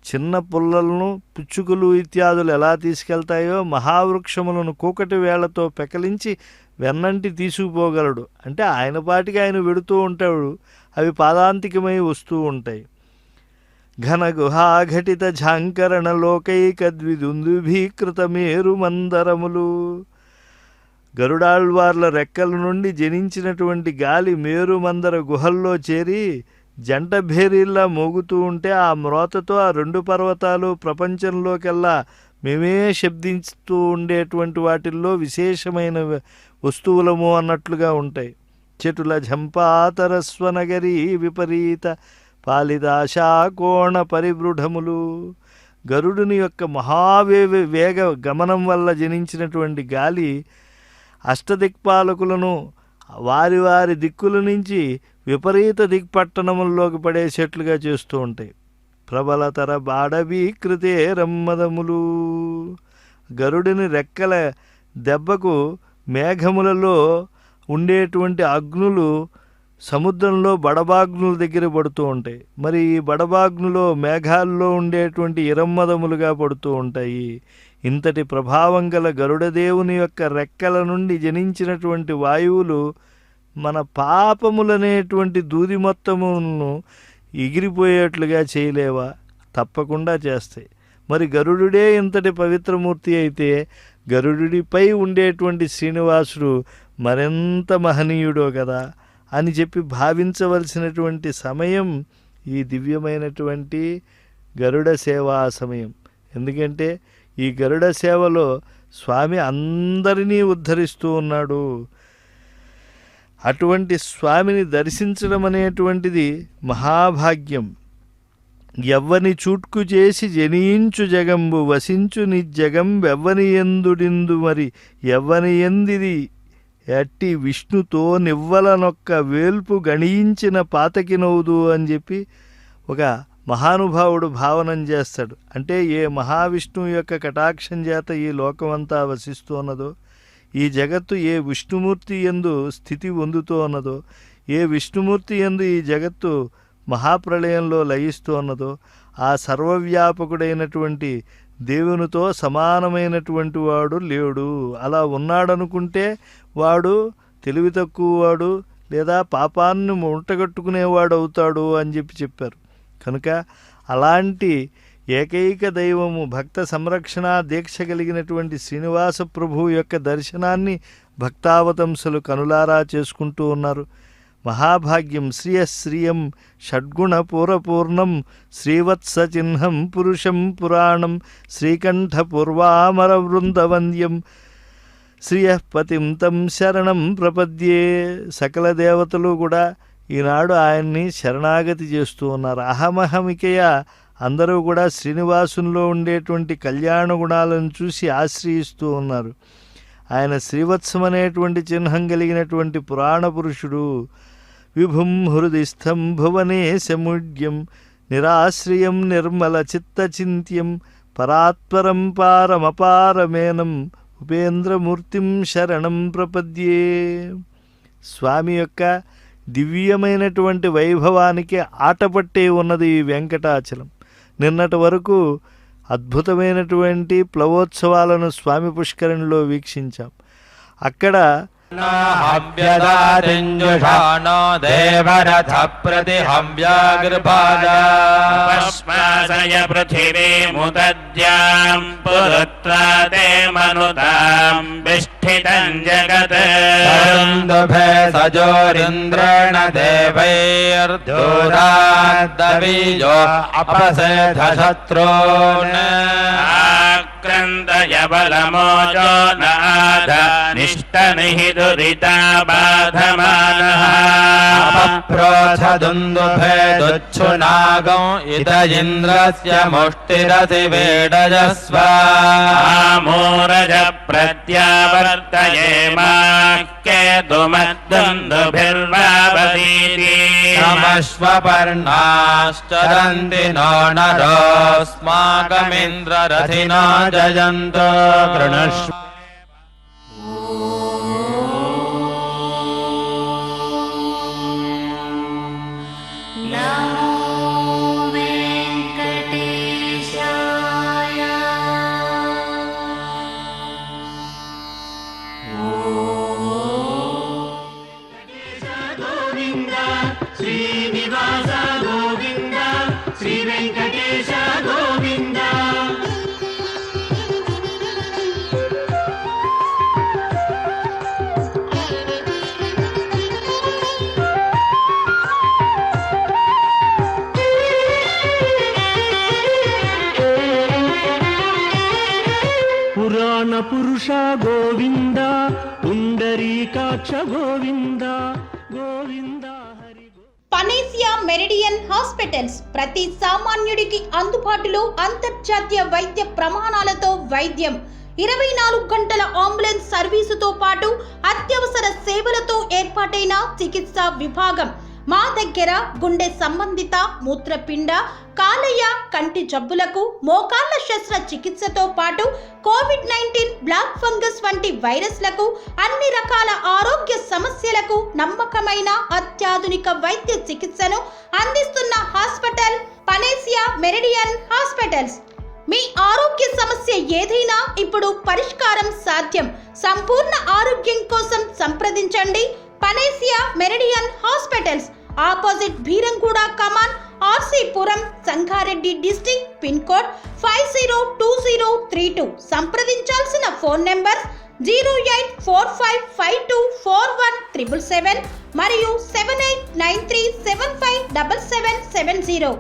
చిన్న పుల్లలను పిచ్చుకలు ఇత్యాదులు ఎలా తీసుకెళ్తాయో మహావృక్షములను కూకటి వేళ్లతో పెకలించి వెన్నంటి తీసుకుపోగలడు. అంటే ఆయన పాటికి ఆయన వెడుతూ ఉంటాడు, అవి పాదాంతికమై వస్తూ ఉంటాయి. ఘన గుహాఘటిత ఝాంకరణ లోకైక ద్విదుందుభీకృత మేరు మందరములు గరుడాళ్వార్ల రెక్కల నుండి జనించినటువంటి గాలి మేరు మందర గుహల్లో చేరి జంట భేరీల్లా మోగుతూ ఉంటే ఆ మ్రోతతో ఆ రెండు పర్వతాలు ప్రపంచంలోకెల్లా మేమే శబ్దిస్తూ ఉండేటువంటి వాటిల్లో విశేషమైన వస్తువులము అన్నట్లుగా ఉంటాయి. చెటుల ఝంపాతరస్వనగరీ విపరీత పాలిదాశాకోణ పరిబృఢములు గరుడుని యొక్క వేగ గమనం వల్ల జనించినటువంటి గాలి అష్టదిక్పాలకులను వారి వారి దిక్కుల నుంచి విపరీత దిక్పట్టణముల్లోకి పడేసేట్లుగా చేస్తూ ఉంటాయి. ప్రబలతర బాడవీకృతే రమ్మదములు గరుడిని రెక్కల దెబ్బకు మేఘములలో ఉండేటువంటి అగ్నులు సముద్రంలో బడబాగ్నుల దగ్గర పడుతూ ఉంటాయి. మరి ఈ బడబాగ్నులో మేఘాల్లో ఉండేటువంటి ఇరమ్మదములుగా పడుతూ ఉంటాయి. ఇంతటి ప్రభావం గల గరుడదేవుని యొక్క రెక్కల నుండి జనించినటువంటి వాయువులు మన పాపములనేటువంటి దూది మొత్తమును ఎగిరిపోయేట్లుగా చేయలేవా? తప్పకుండా చేస్తాయి. మరి గరుడుడే ఇంతటి పవిత్రమూర్తి అయితే గరుడిపై ఉండేటువంటి శ్రీనివాసుడు మరెంత మహనీయుడో కదా అని చెప్పి భావించవలసినటువంటి సమయం ఈ దివ్యమైనటువంటి గరుడ సేవా సమయం. ఎందుకంటే ఈ గరుడ సేవలో స్వామి అందరినీ ఉద్ధరిస్తూ ఉన్నాడు. అటువంటి స్వామిని దర్శించడం అనేటువంటిది మహాభాగ్యం. ఎవ్వని చూట్కు చేసి జనించు జగంబు వసించు నిజగం వెవ్వని ఎందుడిందు మరి ఎవ్వని ఎందిది ఎట్టి విష్ణుతో నివ్వలనొక్క వేల్పు గణించిన పాతకినవుదు అని చెప్పి ఒక మహానుభావుడు భావనం చేస్తాడు. అంటే ఏ మహావిష్ణువు యొక్క కటాక్షం చేత ఈ లోకమంతా వసిస్తూ ఉన్నదో, ఈ జగత్తు ఏ విష్ణుమూర్తి యందు స్థితి పొందుతూ ఉన్నదో, ఏ విష్ణుమూర్తి యందు ఈ జగత్తు మహాప్రళయంలో లయిస్తూ ఉన్నదో, ఆ సర్వవ్యాపకుడైనటువంటి దేవునితో సమానమైనటువంటి వాడు లేడు. అలా ఉన్నాడనుకుంటే వాడు తెలివి తక్కువవాడు లేదా పాపాన్ని మూటగట్టుకునేవాడు అవుతాడు అని చెప్పారు. కనుక అలాంటి ఏకైక దైవము భక్త సంరక్షణ దీక్ష కలిగినటువంటి శ్రీనివాస ప్రభువు యొక్క దర్శనాన్ని భక్తావతంసులు కనులారా చేసుకుంటూ ఉన్నారు. మహాభాగ్యం శ్రియశ్రియం షడ్గుణ పూరపూర్ణం శ్రీవత్స చిహ్నం పురుషం పురాణం శ్రీకంఠ పూర్వామర వృందవంద్యం శ్రియపతిం తం శరణం ప్రపద్యే. సకల దేవతలు కూడా ఈనాడు ఆయన్ని శరణాగతి చేస్తూ ఉన్నారు. అహమహమికయ అందరూ కూడా శ్రీనివాసునిలో ఉండేటువంటి కళ్యాణ గుణాలను చూసి ఆశ్రయిస్తూ ఉన్నారు. ఆయన శ్రీవత్సం అనేటువంటి చిహ్నం కలిగినటువంటి పురాణ పురుషుడు. విభుం హృదిస్థం భువనే సముడ్యం నిరాశ్రయం నిర్మల చిత్తచింత్యం పరాత్పరం పారమపారమేనం ఉపేంద్రమూర్తిం శరణం ప్రపద్యే. స్వామి యొక్క దివ్యమైనటువంటి వైభవానికి ఆటపట్టే ఉన్నది ఈ వెంకటాచలం. నిన్నటి వరకు అద్భుతమైనటువంటి ప్లవోత్సవాలను స్వామి పుష్కరిణిలో వీక్షించాం. అక్కడ దేవరథ ప్రతిహవ్యాగృపాదయ పృథివీముద్యాం పురుత్రాదే మనుతాం విష్ఠితం జగత్ సజోరింద్రేణ దేవైర్దూరాద్దవీజో అపసేధ శత్రూన్ ఆక్రందయ బలమోజో నాద నిష్టనిహిదురితా బాధమానః అప్రోఛదుందుభే దుచ్ఛునాగం ఇద ఇంద్రస్య ముష్టిరసి వేడజస్వ ఆమూరజ ప్రత్యావర్తయేమాక్కేతుమద్దుందుభిర్వావదీతి నమశ్వపర్ణాశ్చరంతి నో నరోస్మాకమింద్రరథినో జయంతో కృణుష్వ. శ్రీనివాస గోవింద శ్రీ వెంకటేశ గోవింద. పురాణ పురుష Govinda Pundarikaksha Govinda Govinda. Panacea Meridian hospitals ప్రతి సామాన్యుడికి అందుబాటులో అంతర్జాతీయ వైద్య ప్రమాణాలతో వైద్యం, 24 గంటల అంబులెన్స్ సర్వీసుతో పాటు అత్యవసర సేవలతో ఏర్పాటైన చికిత్సా విభాగం. మా దగ్గర గుండె సంబంధిత, మూత్రపిండ, కాలేయ, కంటి జబ్బులకు, మోకాళ్ల శస్త్ర చికిత్సతో పాటు కోవిడ్-19, బ్లాక్ ఫంగస్ వంటి వైరస్లకు, అన్ని రకాల ఆరోగ్య సమస్యలకు నమ్మకమైన అత్యాధునిక వైద్య చికిత్సను అందిస్తున్న హాస్పిటల్ పనేసియా మెరిడియన్ హాస్పిటల్స్. మీ ఆరోగ్య సమస్య ఏదైనా ఇప్పుడు పరిష్కారం సాధ్యం. సంపూర్ణ ఆరోగ్యం కోసం సంప్రదించండి Panacea Meridian hospitals. Opposite Beeramguda Kaman, RC Puram, Sangareddy district. Pin code 502032. సంప్రదించాల్సిన ఫోన్ నెంబర్ 0845524177 మరియు 7893757770.